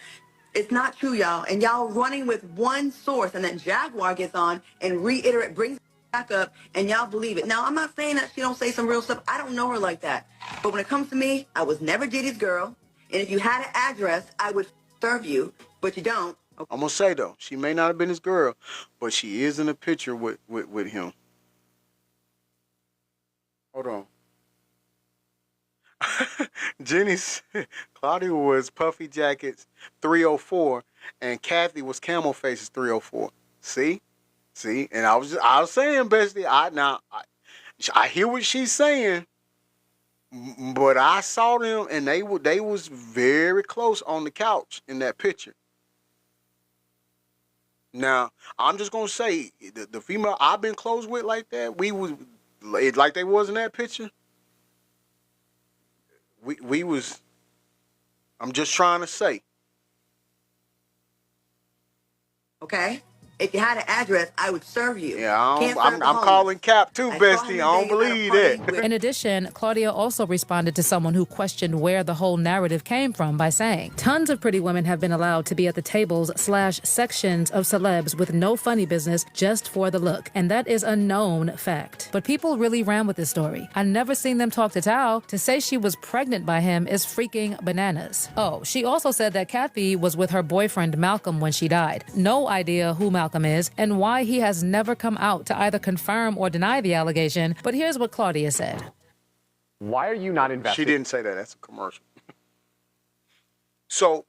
It's not true, y'all. And y'all running with one source. And then Jaguar gets on and brings back up, and y'all believe it. Now, I'm not saying that she don't say some real stuff. I don't know her like that. But when it comes to me, I was never Diddy's girl. And if you had an address, I would serve you, but you don't. Okay. I'm going to say, though, she may not have been his girl, but she is in a picture with him. Hold on. Jenny's Claudia was Puffy Jackets 304, and Kathy was Camel Faces 304. See? And I was saying, bestie, I hear what she's saying, but I saw them and they was very close on the couch in that picture. Now, I'm just gonna say the female I've been close with like that, we was like they was in that picture. We was. I'm just trying to say. Okay? If you had an address, I would serve you. Yeah, I'm calling Cap too, bestie. I don't believe that. In addition, Claudia also responded to someone who questioned where the whole narrative came from by saying, tons of pretty women have been allowed to be at the tables/sections of celebs with no funny business just for the look. And that is a known fact. But people really ran with this story. I never seen them talk to Tao. To say she was pregnant by him is freaking bananas. Oh, she also said that Kathy was with her boyfriend Malcolm when she died. No idea who Malcolm is and why he has never come out to either confirm or deny the allegation. But here's what Claudia said. Why are you not invested? She didn't say that. That's a commercial. So,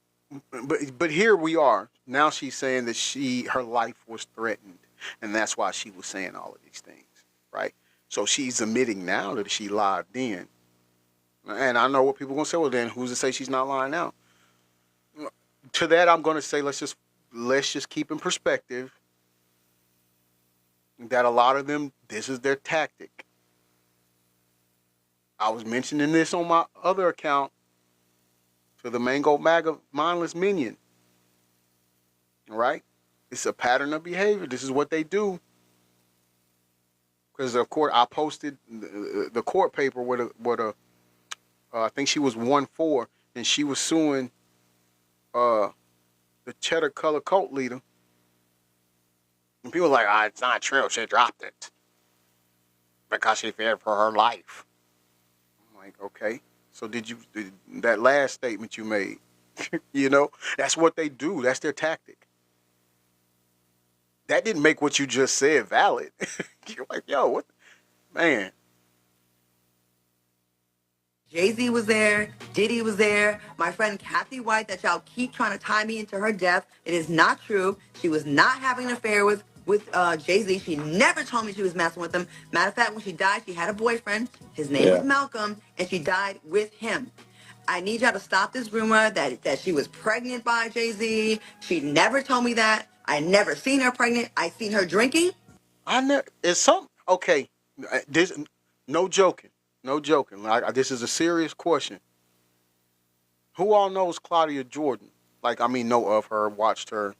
but here we are. Now she's saying that her life was threatened, and that's why she was saying all of these things, right? So she's admitting now that she lied then. And I know what people are going to say, well, then who's to say she's not lying now? To that, I'm going to say, let's just keep in perspective that a lot of them, this is their tactic. I was mentioning this on my other account to the Mango MAGA mindless minion. Right? It's a pattern of behavior. This is what they do. Because, of course, I posted the court paper with I think she was 1-4, and she was suing the Cheddar Color cult leader. And people were like, it's not true. She dropped it because she feared for her life. I'm Like, okay. So that last statement you made, you know, that's what they do. That's their tactic. That didn't make what you just said valid. You're like, yo, what? Man. Jay-Z was there, Diddy was there, my friend Kathy White that y'all keep trying to tie me into her death. It is not true. She was not having an affair with Jay-Z. She never told me she was messing with him. Matter of fact, when she died, she had a boyfriend. His name was Malcolm, and she died with him. I need y'all to stop this rumor that she was pregnant by Jay-Z. She never told me that. I never seen her pregnant. I seen her drinking. I know it's some okay. This no joking, no joking. Like this is a serious question. Who all knows Claudia Jordan? Like I mean, know of her, watched her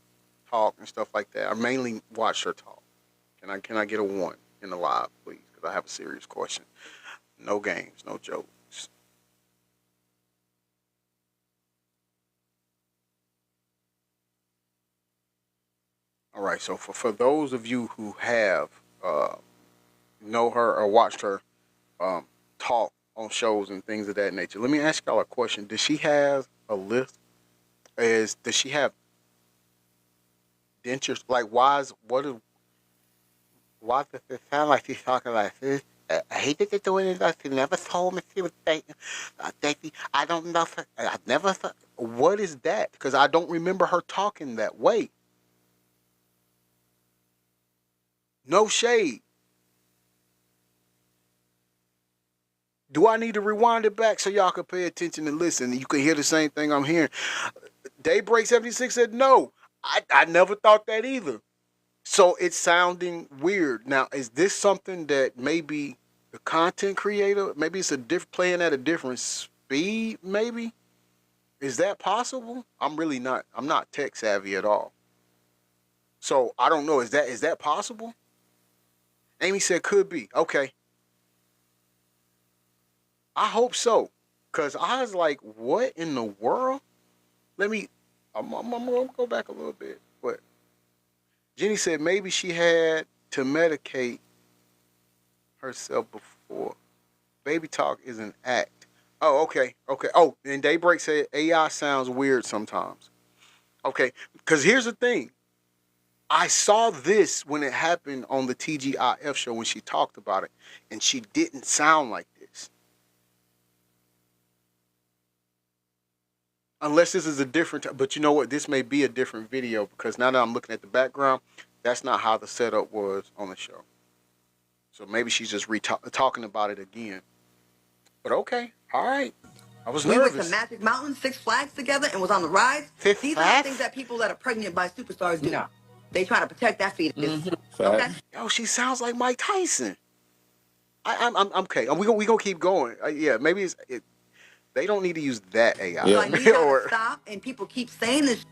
talk and stuff like that. I mainly watched her talk. Can I get a one in the live, please? Because I have a serious question. No games, no jokes. All right. So for those of you who have know her or watched her talk on shows and things of that nature. Let me ask y'all a question. Does she have a list? Does she have dentures? Like, why does it sound like she's talking like this? I hate that they're doing it. She never told me she was dating. I don't know. I never thought. What is that? Because I don't remember her talking that way. No shade. Do I need to rewind it back so y'all can pay attention and listen? You can hear the same thing I'm hearing. Daybreak 76 said, no, I never thought that either. So it's sounding weird. Now, is this something that maybe the content creator, maybe it's playing at a different speed, maybe? Is that possible? I'm not tech savvy at all. So I don't know. Is that possible? Amy said could be. Okay. I hope so. Cause I was like, what in the world? I'm gonna go back a little bit. But Jenny said maybe she had to medicate herself before. Baby talk is an act. Oh, okay. Okay. Oh, and Daybreak said AI sounds weird sometimes. Okay. Cause here's the thing. I saw this when it happened on the TGIF show when she talked about it, and she didn't sound like this. Unless this is a different, but you know what? This may be a different video because now that I'm looking at the background, that's not how the setup was on the show. So maybe she's just talking about it again. But okay, all right. I was nervous. We went to Magic Mountain, Six Flags together, and was on the rides. These are the things that people that are pregnant by superstars do. No. They try to protect that fetus. Mm-hmm. Okay. Yo, she sounds like Mike Tyson. I'm okay. We gonna keep going. Yeah, maybe they don't need to use that AI. Yeah. So I need y'all to stop, and people keep saying this,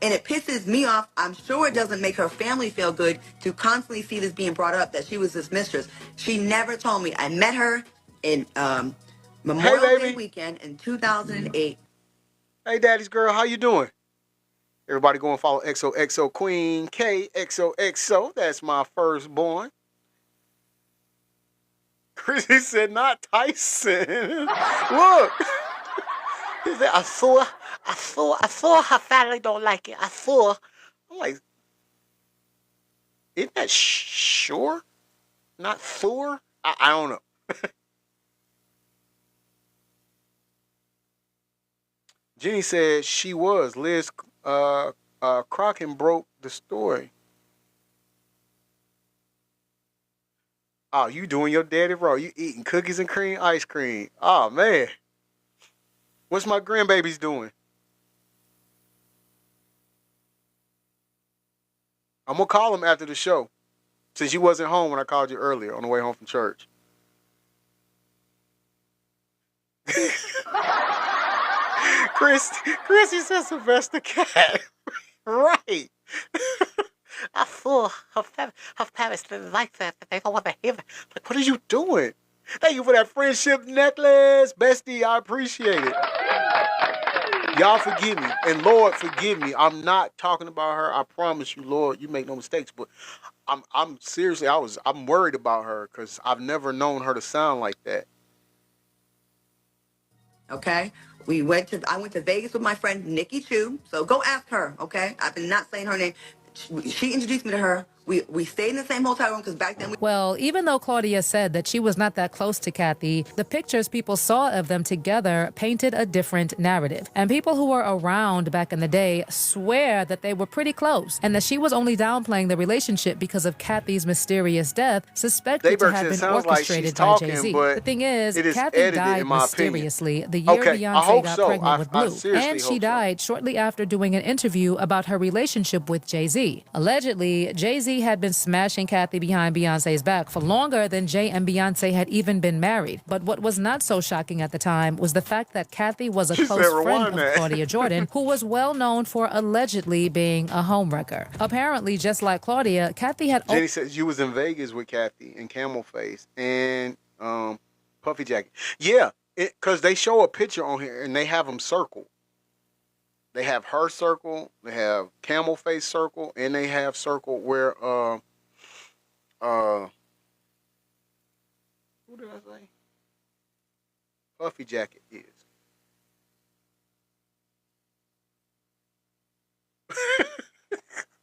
and it pisses me off. I'm sure it doesn't make her family feel good to constantly see this being brought up that she was this mistress. She never told me. I met her in Memorial Day weekend in 2008. Hey, daddy's girl, how you doing? Everybody go and follow XOXO Queen KXOXO. That's my firstborn. Chrissy said, not Tyson. Look. He said, I saw her family don't like it. I'm like, isn't that sure? Not Thor? I don't know. Jenny said she was. Liz Crocken broke the story. Oh, you doing your daddy raw. You eating cookies and cream, ice cream. Oh, man. What's my grandbabies doing? I'm going to call them after the show. Since you wasn't home when I called you earlier on the way home from church. Chrissy said Sylvester Cat. Right. I saw her parents didn't like that. They don't want to hear that. Like, what are you doing? Thank you for that friendship necklace. Bestie, I appreciate it. Y'all forgive me. And Lord, forgive me. I'm not talking about her. I promise you, Lord, you make no mistakes. But I'm seriously, I'm worried about her because I've never known her to sound like that. Okay. I went to Vegas with my friend Nikki Chu. So go ask her. Okay. I've been not saying her name. She introduced me to her. We stayed in the same hotel room because back then we. Well, even though Claudia said that she was not that close to Kathy, the pictures people saw of them together painted a different narrative. And people who were around back in the day swear that they were pretty close and that she was only downplaying the relationship because of Kathy's mysterious death, suspected to Dayberg have said, been "Sounds like she's orchestrated by talking, Jay-Z. but The thing is, it is Kathy edited, died in my opinion." mysteriously the year Okay, I Beyonce hope got so. pregnant with I Blue. seriously And she hope so. died shortly after doing an interview about her relationship with Jay-Z. Allegedly, Jay-Z had been smashing Kathy behind Beyonce's back for longer than Jay and Beyonce had even been married. But what was not so shocking at the time was the fact that Kathy was a She close said, friend "Rewind of that." Claudia Jordan, who was well known for allegedly being a homewrecker. Apparently, just like Claudia, Kathy had Jenny says you was in Vegas with Kathy and Camel Face and Puffy Jacket. Yeah, because they show a picture on here and they have them circled. They have her circle, they have Camel Face circle, and they have circle where who did I say? Puffy Jacket is.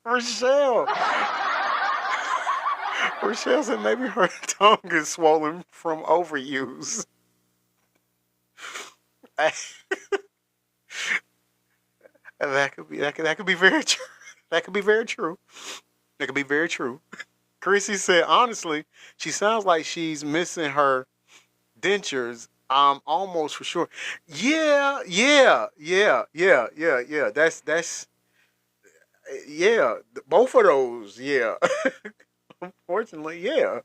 Rochelle. Rochelle said maybe her tongue is swollen from overuse. That could be very true. That could be very true. That could be very true. Chrissy said, honestly, she sounds like she's missing her dentures. I'm almost for sure. Yeah. That's yeah. Both of those. Yeah. Unfortunately, yeah.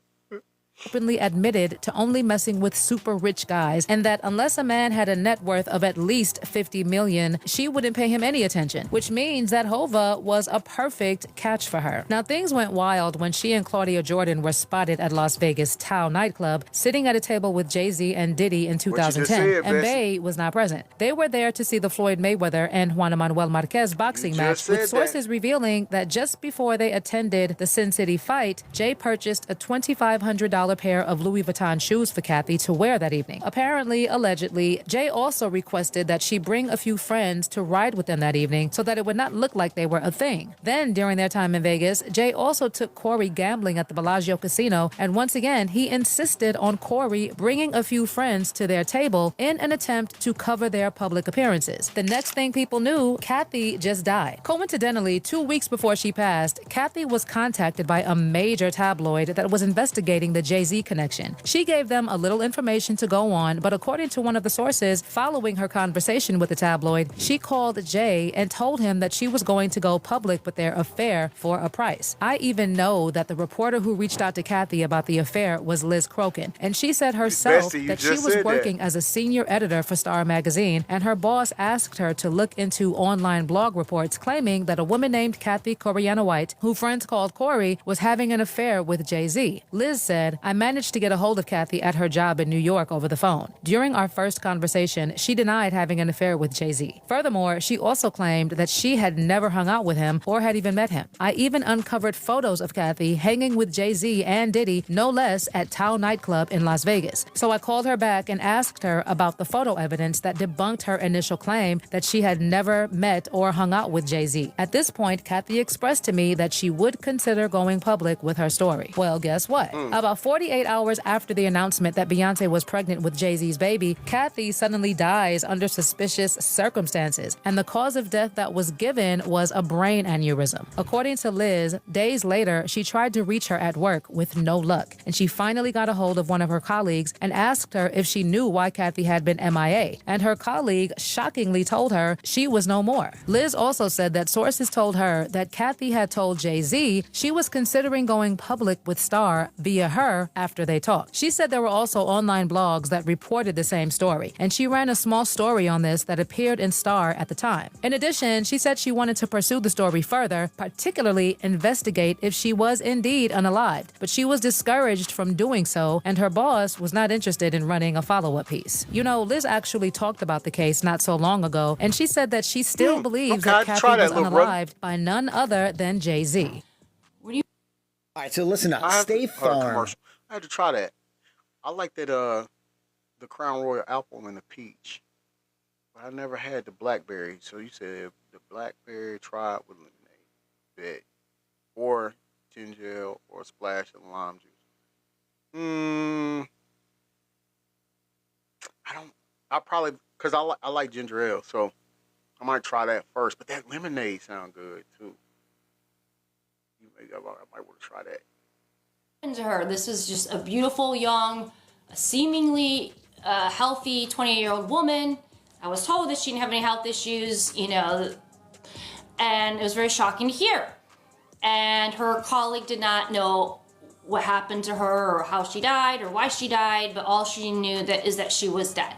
openly admitted to only messing with super rich guys, and that unless a man had a net worth of at least $50 million, she wouldn't pay him any attention, which means that Hova was a perfect catch for her. Now, things went wild when she and Claudia Jordan were spotted at Las Vegas Tao nightclub, sitting at a table with Jay-Z and Diddy in 2010, said, and Bessie. Bey was not present. They were there to see the Floyd Mayweather and Juan Manuel Marquez boxing You match, just with said sources revealing that just before they attended the Sin City fight, Jay purchased a $2,500 pair of Louis Vuitton shoes for Kathy to wear that evening. Apparently, allegedly, Jay also requested that she bring a few friends to ride with them that evening so that it would not look like they were a thing. Then, during their time in Vegas, Jay also took Corey gambling at the Bellagio Casino, and once again, he insisted on Corey bringing a few friends to their table in an attempt to cover their public appearances. The next thing people knew, Kathy just died. Coincidentally, 2 weeks before she passed, Kathy was contacted by a major tabloid that was investigating the Jay-Z connection. She gave them a little information to go on, but according to one of the sources, following her conversation with the tabloid, she called Jay and told him that she was going to go public with their affair for a price. I even know that the reporter who reached out to Kathy about the affair was Liz Crokin, and she said herself Bessie, you that she just was said that. working as a senior editor for Star Magazine, and her boss asked her to look into online blog reports claiming that a woman named Kathy Coriana White, who friends called Corey, was having an affair with Jay-Z. Liz said, I managed to get a hold of Kathy at her job in New York over the phone. During our first conversation, she denied having an affair with Jay-Z. Furthermore, she also claimed that she had never hung out with him or had even met him. I even uncovered photos of Kathy hanging with Jay-Z and Diddy, no less, at Tao nightclub in Las Vegas. So I called her back and asked her about the photo evidence that debunked her initial claim that she had never met or hung out with Jay-Z. At this point, Kathy expressed to me that she would consider going public with her story. Well, guess what? About 48 hours after the announcement that Beyonce was pregnant with Jay-Z's baby, Kathy suddenly dies under suspicious circumstances, and the cause of death that was given was a brain aneurysm. According to Liz, days later, she tried to reach her at work with no luck, and she finally got a hold of one of her colleagues and asked her if she knew why Kathy had been MIA, and her colleague shockingly told her she was no more. Liz also said that sources told her that Kathy had told Jay-Z she was considering going public with Star via her after they talked. She said there were also online blogs that reported the same story, and she ran a small story on this that appeared in Star at the time. In addition, she said she wanted to pursue the story further, particularly investigate if she was indeed unalived, but she was discouraged from doing so, and her boss was not interested in running a follow-up piece. You know, Liz actually talked about the case not so long ago, and she said that she still believes okay, that I'd Kathy try that, was little brother. unalived by none other than Jay-Z. All right, so listen up. I have State to, Farm. commercial. I had to try that. I like that the Crown Royal apple and the peach. I never had the blackberry. So you said the blackberry tried with lemonade, bet, or ginger ale, or a splash of lime juice. I don't. I probably because I like ginger ale, so I might try that first. But that lemonade sound good too. I might want to try that. To her, this is just a beautiful, young, seemingly healthy 28-year-old woman. I was told that she didn't have any health issues, you know, and it was very shocking to hear. And her colleague did not know what happened to her or how she died or why she died, but all she knew is that she was dead.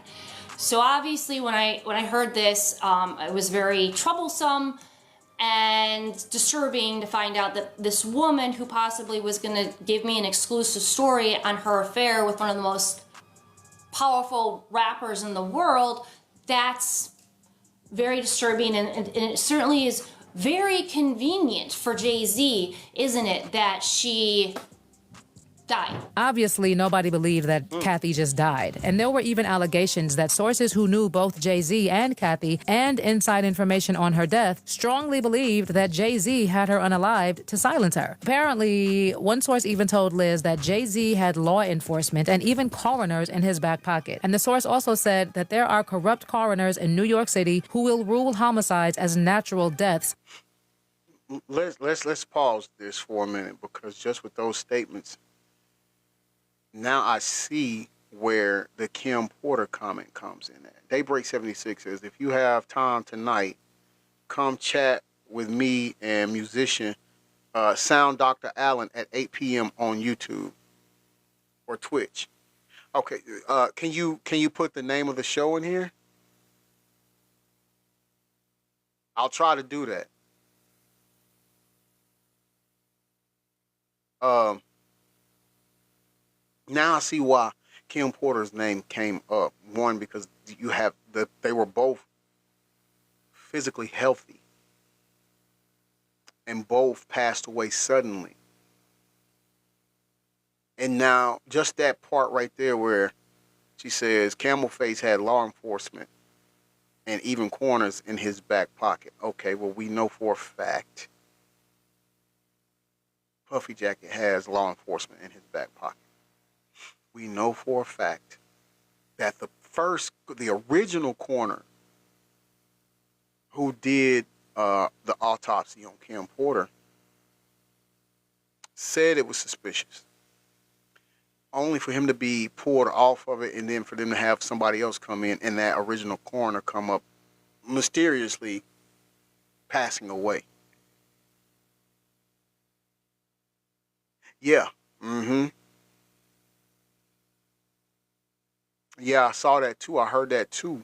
So obviously when I heard this, it was very troublesome and disturbing to find out that this woman who possibly was going to give me an exclusive story on her affair with one of the most powerful rappers in the world, that's very disturbing, and it certainly is very convenient for Jay-Z, isn't it, that she died. Obviously, nobody believed that Kathy just died. And there were even allegations that sources who knew both Jay-Z and Kathy and inside information on her death strongly believed that Jay-Z had her unalived to silence her. Apparently, one source even told Liz that Jay-Z had law enforcement and even coroners in his back pocket. And the source also said that there are corrupt coroners in New York City who will rule homicides as natural deaths. Let's pause this for a minute, because just with those statements, now I see where the Kim Porter comment comes in at. Daybreak 76 says, if you have time tonight, come chat with me and musician Sound Dr. Allen at 8 p.m. on YouTube or Twitch. Okay, can you put the name of the show in here? I'll try to do that. Now I see why Kim Porter's name came up. One, because they were both physically healthy and both passed away suddenly. And now just that part right there where she says Camel Face had law enforcement and even coroners in his back pocket. Okay, well, we know for a fact Puffy Jacket has law enforcement in his back pocket. We know for a fact that the original coroner who did the autopsy on Kim Porter said it was suspicious. Only for him to be pulled off of it and then for them to have somebody else come in and that original coroner come up mysteriously passing away. Yeah. Yeah, I saw that too. I heard that too.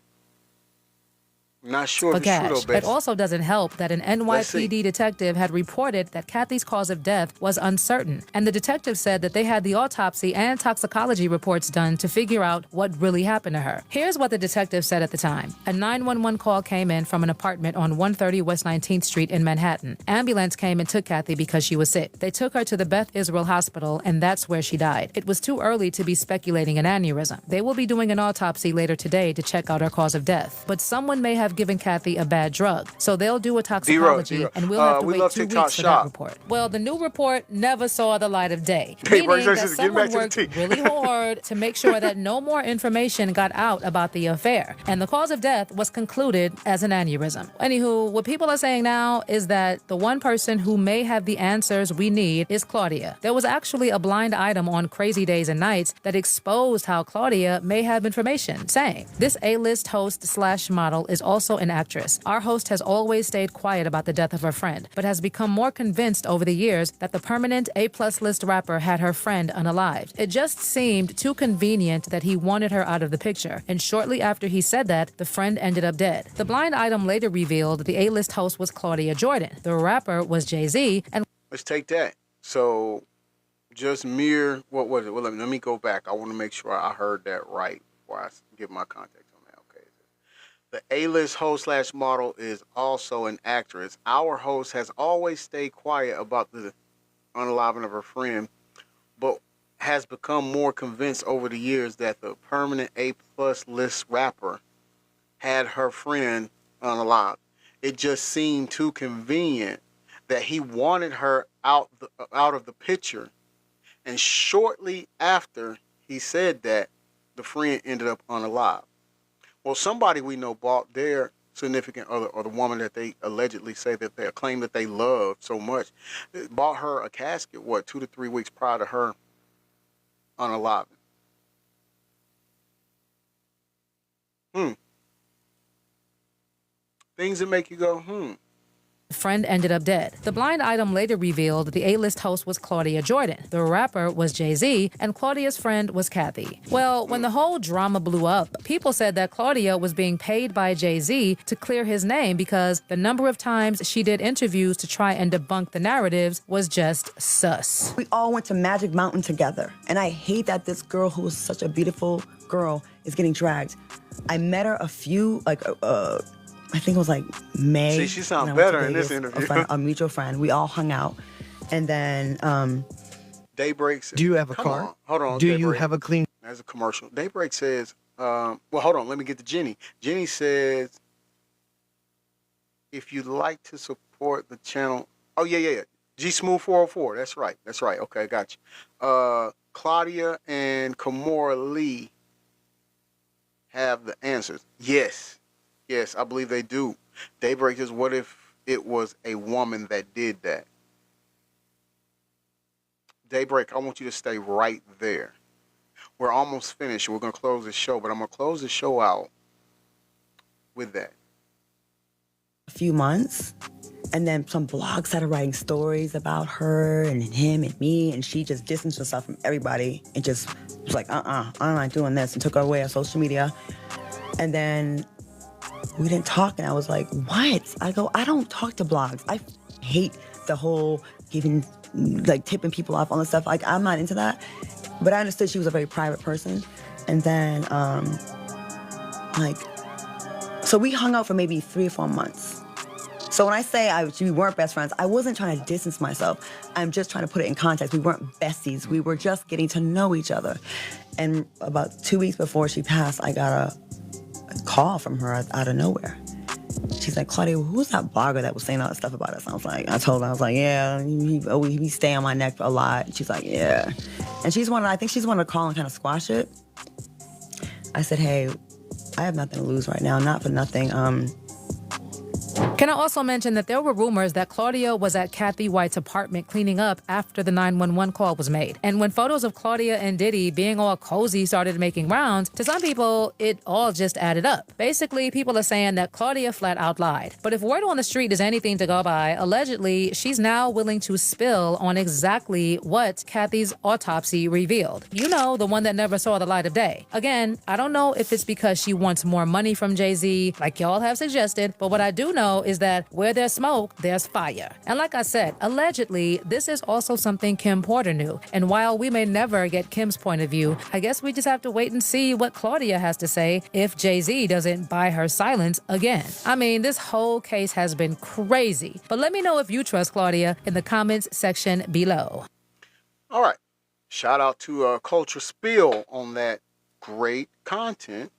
I'm not sure if it's true though, It also doesn't help that an NYPD detective had reported that Kathy's cause of death was uncertain, and the detective said that they had the autopsy and toxicology reports done to figure out what really happened to her. Here's what the detective said at the time. A 911 call came in from an apartment on 130 West 19th Street in Manhattan. Ambulance came and took Kathy because she was sick. They took her to the Beth Israel Hospital, and that's where she died. It was too early to be speculating an aneurysm. They will be doing an autopsy later today to check out her cause of death. But someone may have given Kathy a bad drug. So they'll do a toxicology, and we'll have to wait 2 weeks for that report. Well, the new report never saw the light of day, meaning that someone worked really hard to make sure that no more information got out about the affair, and the cause of death was concluded as an aneurysm. Anywho, what people are saying now is that the one person who may have the answers we need is Claudia. There was actually a blind item on Crazy Days and Nights that exposed how Claudia may have information, saying, this A-list host/model is also an actress. Our host has always stayed quiet about the death of her friend, but has become more convinced over the years that the permanent A-plus list rapper had her friend unalived. It just seemed too convenient that he wanted her out of the picture, and shortly after he said that, the friend ended up dead. The blind item later revealed the A-list host was Claudia Jordan. The rapper was Jay-Z, and let's take that. So just what was it? Well, let me go back. I want to make sure I heard that right before I give my context. The A-list host/model is also an actress. Our host has always stayed quiet about the unaliving of her friend, but has become more convinced over the years that the permanent A-plus list rapper had her friend unalive. It just seemed too convenient that he wanted her out of the picture. And shortly after he said that, the friend ended up unalive. Well, somebody we know bought their significant other, or the woman that they allegedly say that they claim that they love so much, bought her a casket, 2 to 3 weeks prior to her unaliving. Things that make you go, Friend ended up dead. The blind item later revealed the A-list host was Claudia Jordan, the rapper was Jay-Z, and Claudia's friend was Kathy. Well, when the whole drama blew up, people said that Claudia was being paid by Jay-Z to clear his name because the number of times she did interviews to try and debunk the narratives was just sus. We all went to Magic Mountain together, and I hate that this girl who was such a beautiful girl is getting dragged. I met her I think it was like May. See, she sounds better in this interview. A mutual friend. We all hung out. And then Daybreak says, Do you have a car? Hold on. Do you Daybreak. have a clean? As a commercial. Daybreak says, well, hold on. Let me get to Jenny. Jenny says, if you'd like to support the channel. Oh, yeah. G Smooth 404. That's right. Okay, got you. Claudia and Kimora Lee have the answers. Yes, I believe they do. Daybreak says, what if it was a woman that did that? Daybreak, I want you to stay right there. We're almost finished. We're going to close the show, but I'm going to close the show out with that. a few months. And then some blogs started writing stories about her and him and me, and she just distanced herself from everybody and just was like, I'm not doing this, and took her away on social media. And then we didn't talk, and I was like, what? I go, I don't talk to blogs. I hate the whole tipping people off on the stuff. Like, I'm not into that. But I understood she was a very private person. And then, so we hung out for maybe 3 or 4 months. So when I say we weren't best friends, I wasn't trying to distance myself. I'm just trying to put it in context. We weren't besties. We were just getting to know each other. And about 2 weeks before she passed, I got a call from her out of nowhere. She's like, Claudia, who's that blogger that was saying all that stuff about us? I told her, yeah, he stay on my neck a lot. She's like, yeah. And I think she's wanted to call and kind of squash it. I said, hey, I have nothing to lose right now, not for nothing. Can I also mention that there were rumors that Claudia was at Kathy White's apartment cleaning up after the 911 call was made. And when photos of Claudia and Diddy being all cozy started making rounds, to some people, it all just added up. Basically, people are saying that Claudia flat out lied. But if word on the street is anything to go by, allegedly, she's now willing to spill on exactly what Kathy's autopsy revealed. You know, the one that never saw the light of day. Again, I don't know if it's because she wants more money from Jay-Z, like y'all have suggested, but what I do know is that where there's smoke, there's fire. And like I said, allegedly, this is also something Kim Porter knew. And while we may never get Kim's point of view, I guess we just have to wait and see what Claudia has to say if Jay-Z doesn't buy her silence again. I mean, this whole case has been crazy. But let me know if you trust Claudia in the comments section below. All right. Shout out to Culture Spill on that great content.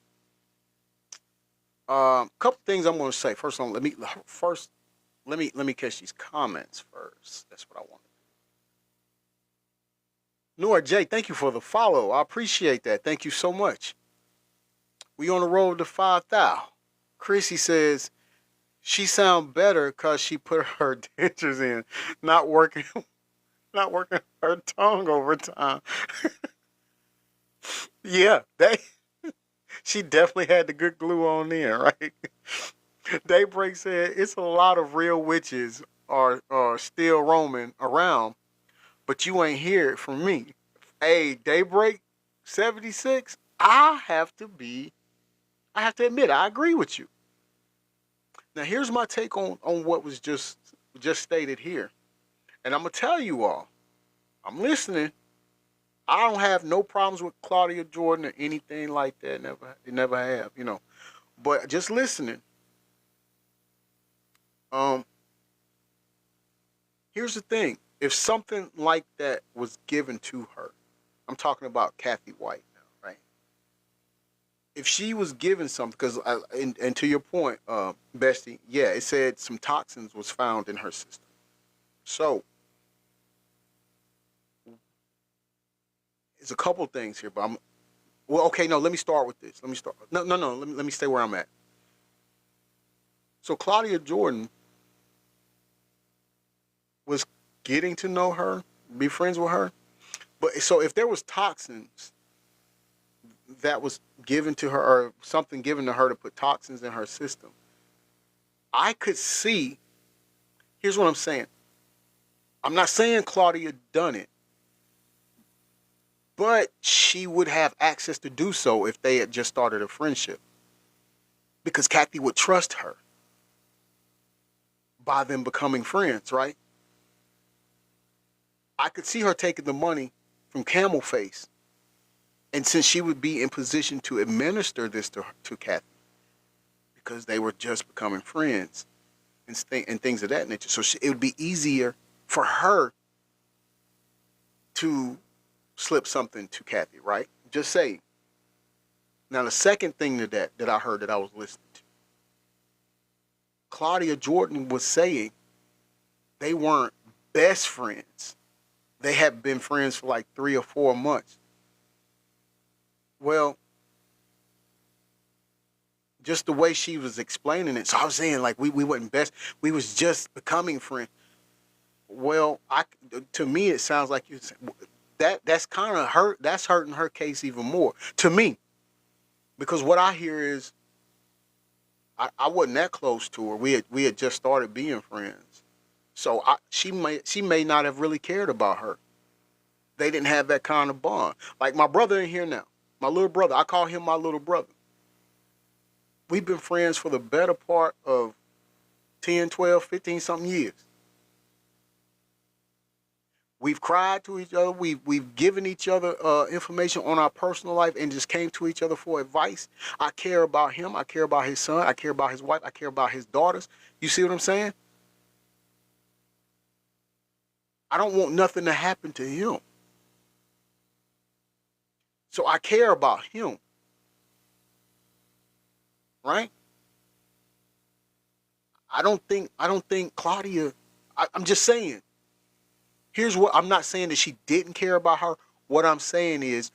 Couple things I'm going to say. First, let me catch these comments first. That's what I want. Nora J, thank you for the follow. I appreciate that. Thank you so much. We on the road to 5,000. Chrissy says she sound better because she put her dentures in, not working her tongue over time. Yeah, she definitely had the good glue on there, right? Daybreak said it's a lot of real witches are still roaming around, but you ain't hear it from me. Hey, Daybreak 76, I have to admit, I agree with you. Now here's my take on what was just stated here. And I'm gonna tell you all, I'm listening. I don't have no problems with Claudia Jordan or anything like that. Never have, you know. But just listening. Here's the thing. If something like that was given to her, I'm talking about Kathy White now, right? if she was given something, because and to your point, Bestie, yeah, it said some toxins was found in her system. So there's a couple things here, but okay. No, let me start with this. Let me start. No. Let me stay where I'm at. So Claudia Jordan was getting to know her, be friends with her. But so if there was toxins that was given to her, or something given to her to put toxins in her system, I could see, here's what I'm saying. I'm not saying Claudia done it, but she would have access to do so if they had just started a friendship. Because Kathy would trust her by them becoming friends, right? I could see her taking the money from Camel Face, and since she would be in position to administer this to Kathy, because they were just becoming friends and things of that nature, so it would be easier for her to slip something to Kathy, right? Just say. Now the second thing that I heard that I was listening to, Claudia Jordan was saying they weren't best friends. They had been friends for like 3 or 4 months. Well, just the way she was explaining it. So I was saying like we wasn't best. We was just becoming friends. Well, to me it sounds like that's kind of hurt. That's hurting her case even more to me, because what I hear is I wasn't that close to her. We had just started being friends. So she may not have really cared about her. They didn't have that kind of bond. Like my brother in here now, my little brother. I call him my little brother. We've been friends for the better part of 10, 12, 15 something years. We've cried to each other. We've given each other information on our personal life and just came to each other for advice. I care about him. I care about his son. I care about his wife. I care about his daughters. You see what I'm saying? I don't want nothing to happen to him. So I care about him. Right? I don't think Claudia, I'm just saying. Here's what, I'm not saying that she didn't care about her. What I'm saying is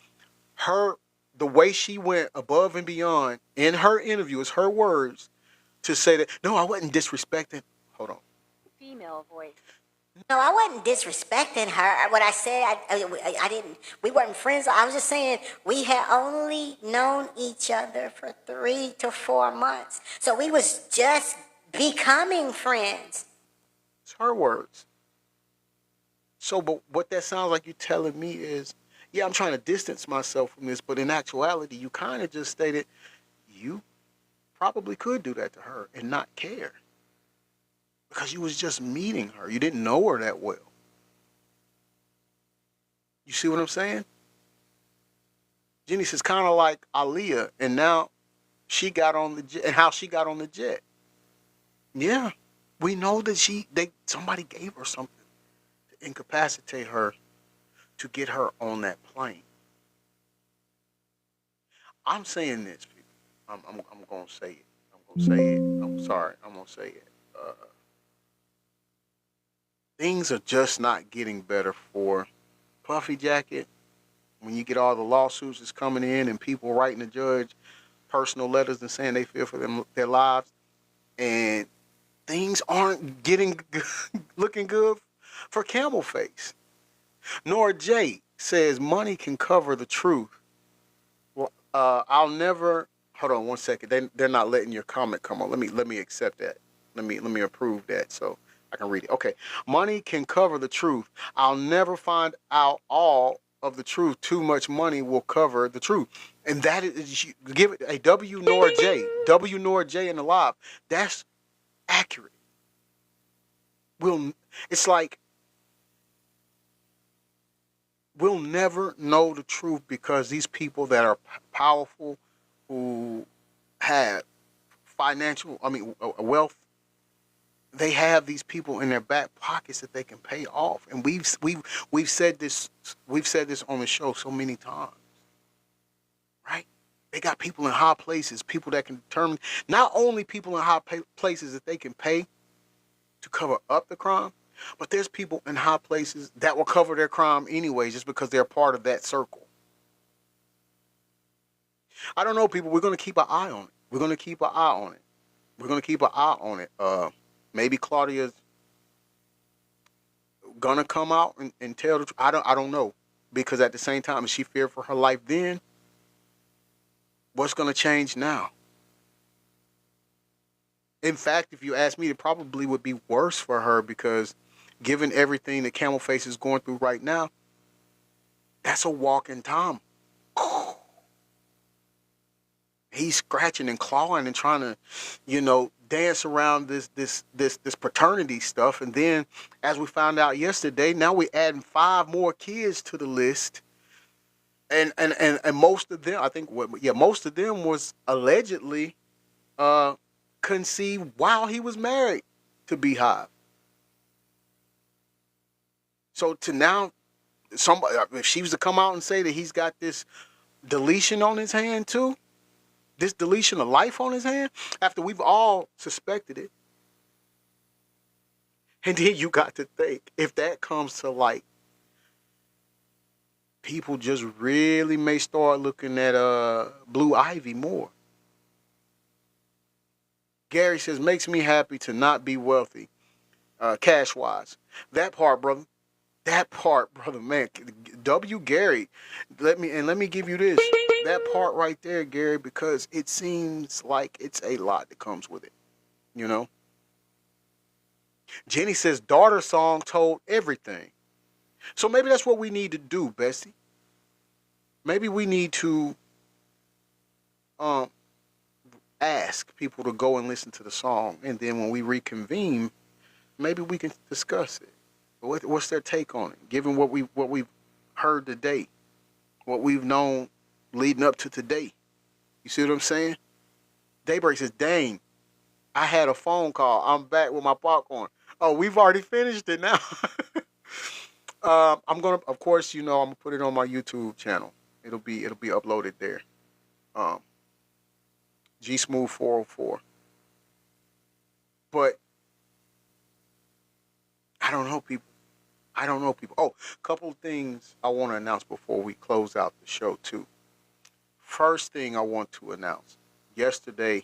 the way she went above and beyond in her interview, it's her words, to say that, no, I wasn't disrespecting. Hold on. Female voice. No, I wasn't disrespecting her. What I said, I didn't. We weren't friends. I was just saying we had only known each other for 3 to 4 months, so we was just becoming friends. It's her words. So, but what that sounds like you telling me is, yeah, I'm trying to distance myself from this, but in actuality, you kind of just stated you probably could do that to her and not care. Because you was just meeting her. You didn't know her that well. You see what I'm saying? Jenny says kind of like Aaliyah, and now she got on the jet, and how she got on the jet. Yeah, we know that somebody gave her something to incapacitate her to get her on that plane. I'm saying this, people. I'm gonna say it. I'm gonna say it. I'm sorry. I'm gonna say it. Things are just not getting better for Puffy Jacket. When you get all the lawsuits that's coming in and people writing the judge personal letters and saying they fear for their lives, and things aren't looking good for Camel Face. Nora J says money can cover the truth. Well, I'll never. Hold on one second. They're not letting your comment come on. Let me accept that. Let me approve that so I can read it. Okay. Money can cover the truth. I'll never find out all of the truth. Too much money will cover the truth. And that is, give it a W Nora J. W Nora J in the live. That's accurate. It's like we'll never know the truth because these people that are powerful, who have wealth, they have these people in their back pockets that they can pay off. And we've said this on the show so many times. Right? They got people in high places, people that can determine, not only people in high places that they can pay to cover up the crime, but there's people in high places that will cover their crime anyway just because they're part of that circle. I don't know, people. We're going to keep an eye on it. We're going to keep an eye on it. We're going to keep an eye on it. Maybe Claudia's going to come out and tell the truth. I don't know. Because at the same time, if she feared for her life then, what's going to change now? In fact, if you ask me, it probably would be worse for her because given everything that Camel Face is going through right now, that's a walk in time. He's scratching and clawing and trying to, dance around this paternity stuff. And then, as we found out yesterday, now we're adding 5 more kids to the list. And most of them, I think, most of them was allegedly conceived while he was married to Beehive. So to now, somebody, if she was to come out and say that he's got this deletion on his hand too, this deletion of life on his hand, after we've all suspected it, and then you got to think, if that comes to light, people just really may start looking at Blue Ivy more. Gary says, makes me happy to not be wealthy, cash-wise. That part, brother, man. W. Gary, let me give you this. That part right there, Gary, because it seems like it's a lot that comes with it. Jenny says, daughter song told everything. So maybe that's what we need to do, Bessie. Maybe we need to ask people to go and listen to the song, and then when we reconvene, maybe we can discuss it. What's their take on it, given what we've heard today, what we've known leading up to today? You see what I'm saying? Daybreak says, dang, I had a phone call. I'm back with my popcorn. Oh, we've already finished it now. I'm gonna, of course, I'm gonna put it on my YouTube channel. It'll be uploaded there. G Smooth 404. But I don't know, people. Oh, a couple of things I want to announce before we close out the show too. First thing I want to announce. Yesterday,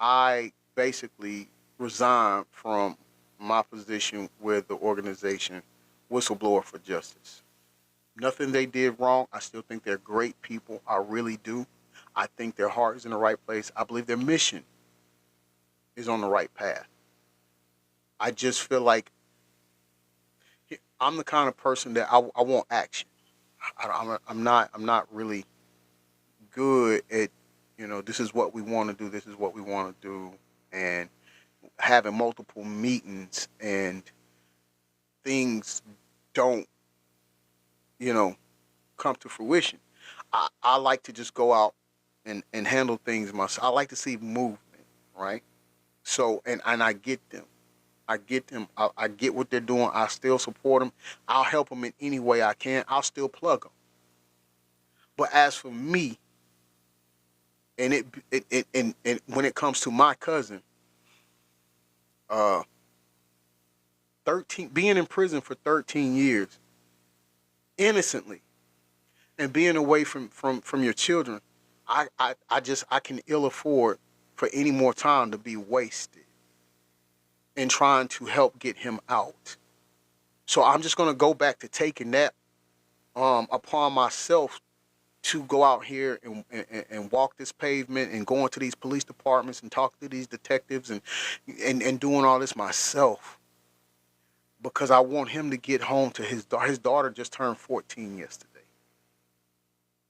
I basically resigned from my position with the organization Whistleblower for Justice. Nothing they did wrong. I still think they're great people. I really do. I think their heart is in the right place. I believe their mission is on the right path. I just feel like I'm the kind of person that I want action. I'm not really good at, this is what we want to do, this is what we want to do, and having multiple meetings and things don't, come to fruition. I like to just go out and handle things myself. I like to see movement, right? So, and I get them. I get them. I get what they're doing. I still support them. I'll help them in any way I can. I'll still plug them. But as for me, and when it comes to my cousin, being in prison for 13 years, innocently, and being away from your children, I can ill afford for any more time to be wasted in trying to help get him out. So I'm just going to go back to taking that upon myself to go out here and walk this pavement and go into these police departments and talk to these detectives and doing all this myself, because I want him to get home to his daughter. His daughter just turned 14 yesterday.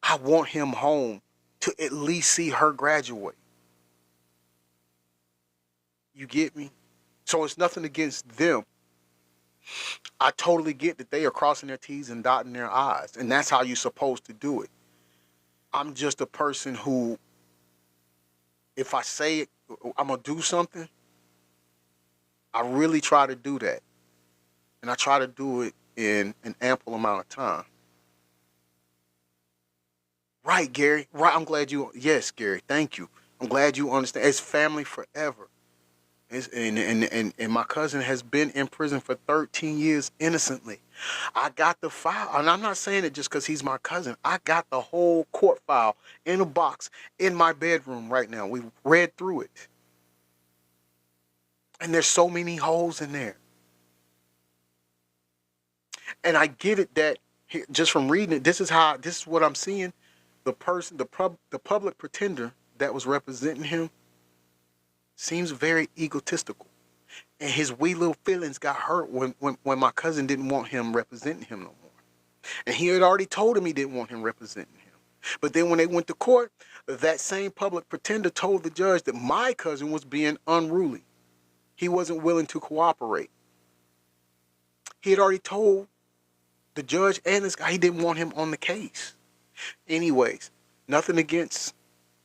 I want him home to at least see her graduate. You get me? So it's nothing against them. I totally get that they are crossing their T's and dotting their I's, and that's how you're supposed to do it. I'm just a person who, if I say I'm going to do something, I really try to do that. And I try to do it in an ample amount of time. Right, Gary. Right. I'm glad you. Yes, Gary. Thank you. I'm glad you understand. It's family forever. And my cousin has been in prison for 13 years innocently. I got the file, and I'm not saying it just because he's my cousin. I got the whole court file in a box in my bedroom right now. We read through it, and there's so many holes in there. And I get it that just from reading it, this is what I'm seeing. The public pretender that was representing him seems very egotistical. And his wee little feelings got hurt when my cousin didn't want him representing him no more. And he had already told him he didn't want him representing him. But then when they went to court, that same public pretender told the judge that my cousin was being unruly. He wasn't willing to cooperate. He had already told the judge and this guy he didn't want him on the case. Anyways, nothing against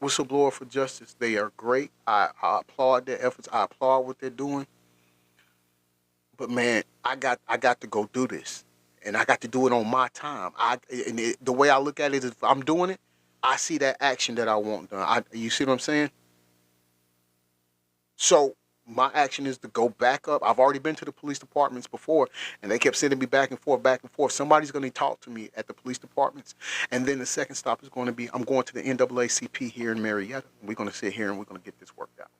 Whistleblower for Justice. They are great. I applaud their efforts. I applaud what they're doing. But man, I got to go do this, and I got to do it on my time. The way I look at it is, if I'm doing it, I see that action that I want done. You see what I'm saying? So my action is to go back up. I've already been to the police departments before, and they kept sending me back and forth, back and forth. Somebody's going to talk to me at the police departments, and then the second stop is going to be, I'm going to the NAACP here in Marietta. We're going to sit here and we're going to get this worked out.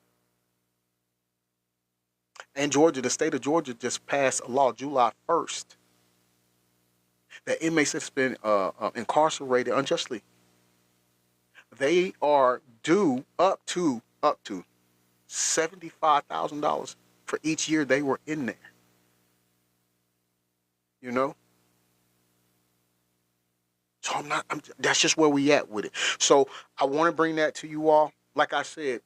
And Georgia, the state of Georgia just passed a law July 1st that inmates that's been incarcerated unjustly, they are due up to $75,000 for each year they were in there. You know? So that's just where we at with it. So I want to bring that to you all. Like I said,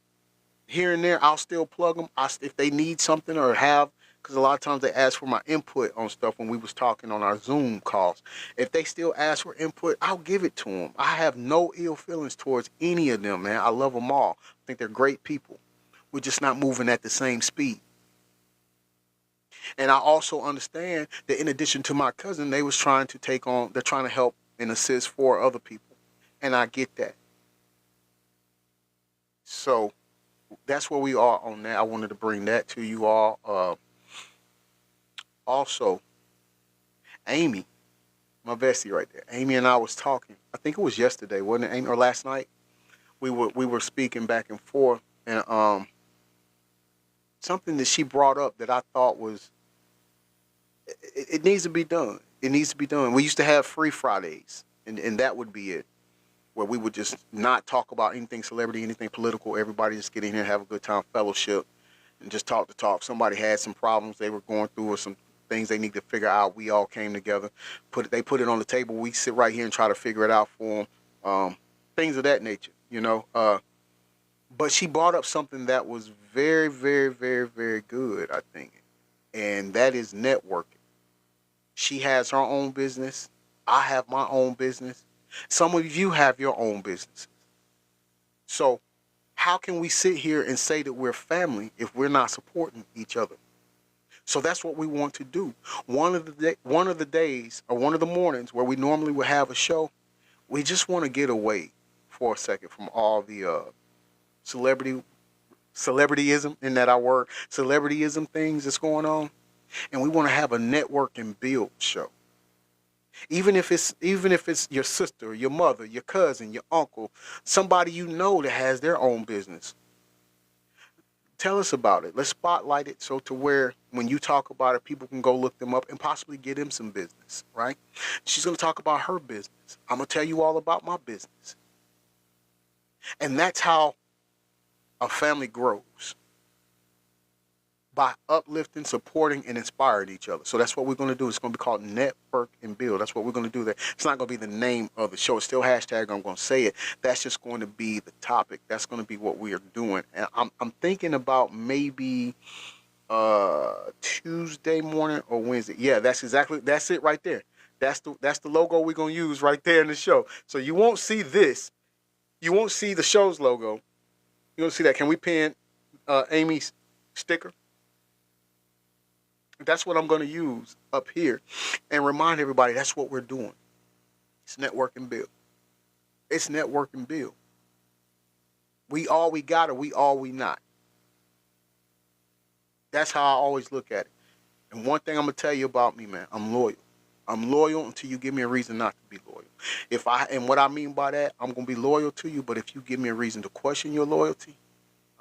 here and there, I'll still plug them. If they need something or have, because a lot of times they ask for my input on stuff when we was talking on our Zoom calls. If they still ask for input, I'll give it to them. I have no ill feelings towards any of them, man. I love them all. I think they're great people. We're just not moving at the same speed. And I also understand that in addition to my cousin, they're trying to help and assist 4 other people. And I get that. So that's where we are on that. I wanted to bring that to you all. Also, Amy, my bestie right there. Amy and I was talking. I think it was yesterday, wasn't it, Amy, or last night? We were speaking back and forth, and something that she brought up that I thought was it needs to be done. It needs to be done. We used to have free Fridays, and that would be it, where we would just not talk about anything celebrity, anything political. Everybody just get in here, have a good time, fellowship, and just talk to talk. Somebody had some problems they were going through or some things they need to figure out. We all came together. They put it on the table. We sit right here and try to figure it out for them. Things of that nature, you know. But she brought up something that was very, very, very, very good, I think, and that is networking. She has her own business. I have my own business. Some of you have your own businesses. So how can we sit here and say that we're family if we're not supporting each other? So that's what we want to do. One of the days or one of the mornings where we normally would have a show, we just want to get away for a second from all the celebrityism, isn't that our word? Celebrityism things that's going on. And we want to have a network and build show. Even if it's your sister, your mother, your cousin, your uncle, somebody you know that has their own business. Tell us about it. Let's spotlight it so to where when you talk about it, people can go look them up and possibly get them some business, right? She's going to talk about her business. I'm going to tell you all about my business. And that's how a family grows. By uplifting, supporting, and inspiring each other. So that's what we're going to do. It's going to be called Network and Build. That's what we're going to do there. It's not going to be the name of the show. It's still hashtag. I'm going to say it. That's just going to be the topic. That's going to be what we are doing. And I'm thinking about maybe Tuesday morning or Wednesday. Yeah, that's it right there. That's the logo we're going to use right there in the show. So you won't see this. You won't see the show's logo. You won't see that. Can we pin Amy's sticker? That's what I'm going to use up here and remind everybody that's what we're doing. It's network and build. It's networking build. We all we got or we all we not. That's how I always look at it. And one thing I'm going to tell you about me, man, I'm loyal. I'm loyal until you give me a reason not to be loyal. And what I mean by that, I'm going to be loyal to you, but if you give me a reason to question your loyalty,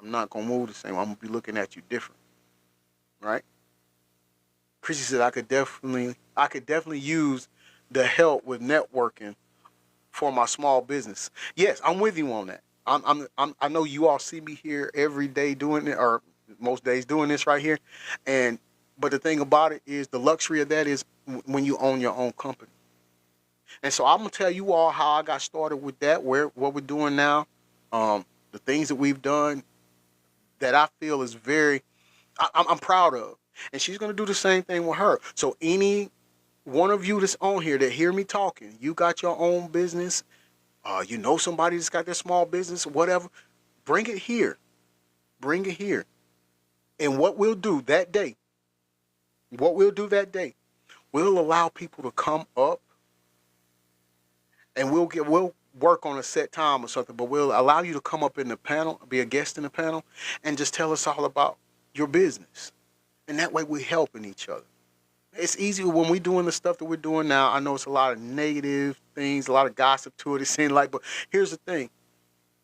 I'm not going to move the same. I'm going to be looking at you different. Right? Chrissy said I could definitely use the help with networking for my small business. Yes, I'm with you on that. I know you all see me here every day doing it, or most days doing this right here. But the thing about it is the luxury of that is when you own your own company. And so I'm going to tell you all how I got started with that, what we're doing now, the things that we've done that I feel is I'm proud of. And she's going to do the same thing with her. So any one of you that's on here that hear me talking, you got your own business, you know somebody that's got their small business, whatever, bring it here. Bring it here. And what we'll do that day, we'll allow people to come up and we'll work on a set time or something, but we'll allow you to come up in the panel, be a guest in the panel, and just tell us all about your business. And that way we're helping each other. It's easy when we're doing the stuff that we're doing now. I know it's a lot of negative things, a lot of gossip to it, it seems like, but here's the thing.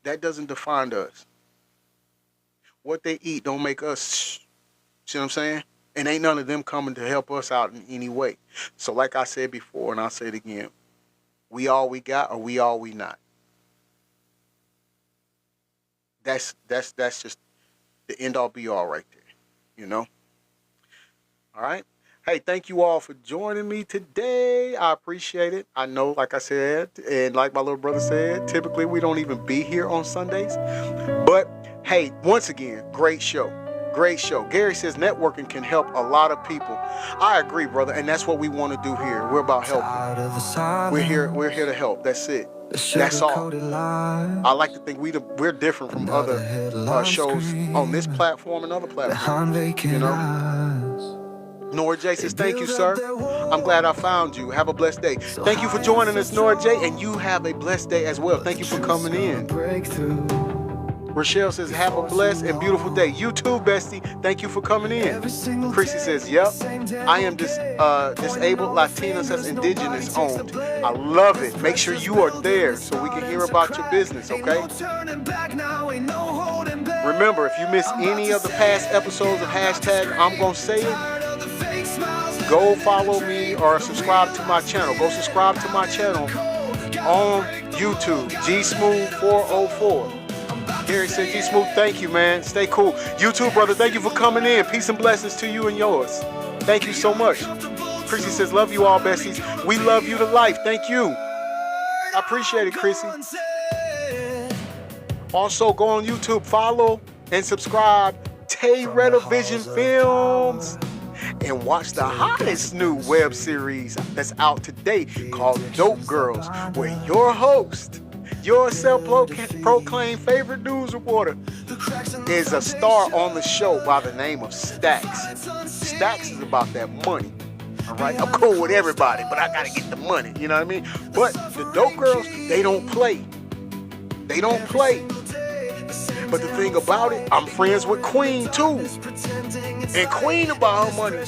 That doesn't define us. What they eat don't make us, see what I'm saying? And ain't none of them coming to help us out in any way. So like I said before, and I'll say it again, we all we got or we all we not. That's just the end all be all right there, you know? All right? Hey, thank you all for joining me today. I appreciate it. I know, like I said, and like my little brother said, typically we don't even be here on Sundays. But, hey, once again, great show. Great show. Gary says networking can help a lot of people. I agree, brother, and that's what we want to do here. We're about helping. We're here to help. That's it. That's all. I like to think we're different from other shows on this platform and other platforms. You know? Nora J says, thank you, sir. I'm glad I found you. Have a blessed day. Thank you for joining us, Nora J, and you have a blessed day as well. Thank you for coming in. Rochelle says, have a blessed and beautiful day. You too, bestie. Thank you for coming in. Chrissy says, yep. I am disabled Latina, says indigenous owned. I love it. Make sure you are there so we can hear about your business, okay? Remember, if you miss any of the past episodes of Hashtag I'm Gonna Say It, go follow me or subscribe to my channel. Go subscribe to my channel on YouTube, G Smooth 404. Gary said, G Smooth, thank you, man. Stay cool. You too, brother. Thank you for coming in. Peace and blessings to you and yours. Thank you so much. Chrissy says, love you all, besties. We love you to life. Thank you. I appreciate it, Chrissy. Also, go on YouTube, follow and subscribe Tay Vision Films, and watch the hottest new web series that's out today called Dope Girls, where your host, your self-proclaimed favorite news reporter, is a star on the show by the name of Stacks. Stacks is about that money. All right, I'm cool with everybody, but I gotta get the money. You know what I mean? But the Dope Girls, they don't play. They don't play. But the thing about it, I'm friends with Queen too. And Queen about her money.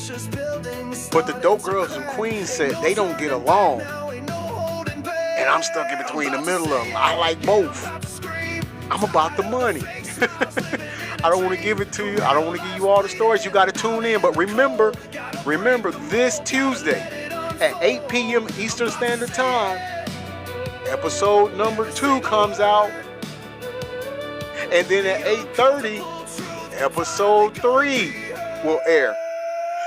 But the Dope Girls and Queen said they don't get along. And I'm stuck in between the middle of them. I like both. I'm about the money. I don't want to give it to you. I don't want to give you all the stories. You got to tune in. But remember this Tuesday at 8 p.m. Eastern Standard Time, episode number 2 comes out. And then at 8:30, episode 3 will air.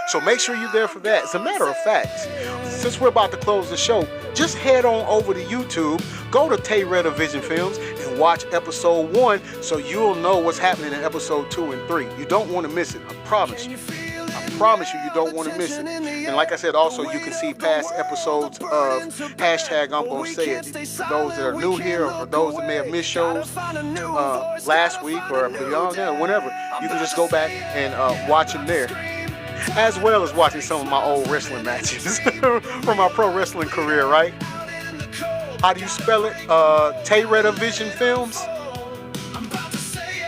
So make sure you're there for that. As a matter of fact, since we're about to close the show, just head on over to YouTube, go to Tay Vision Films, and watch episode 1 so you'll know what's happening in episode 2 and 3. You don't want to miss it. I promise you. I promise you don't want to miss it. And like I said, also, you can see past episodes of Hashtag I'm Gonna Say It. For those that are new here, or for those that may have missed shows last week or beyond that, or whenever, you can just go back and watch them there. As well as watching some of my old wrestling matches from my pro wrestling career, right? How do you spell it? Tayretta Vision Films.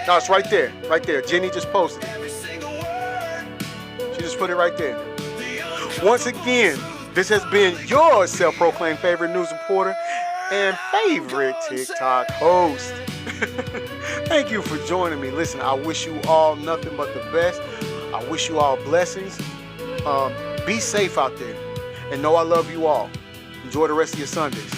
No, it's right there. Right there. Jenny just posted it. She just put it right there. Once again, this has been your self-proclaimed favorite news reporter and favorite TikTok host. Thank you for joining me. Listen, I wish you all nothing but the best. I wish you all blessings. Be safe out there. And know I love you all. Enjoy the rest of your Sundays.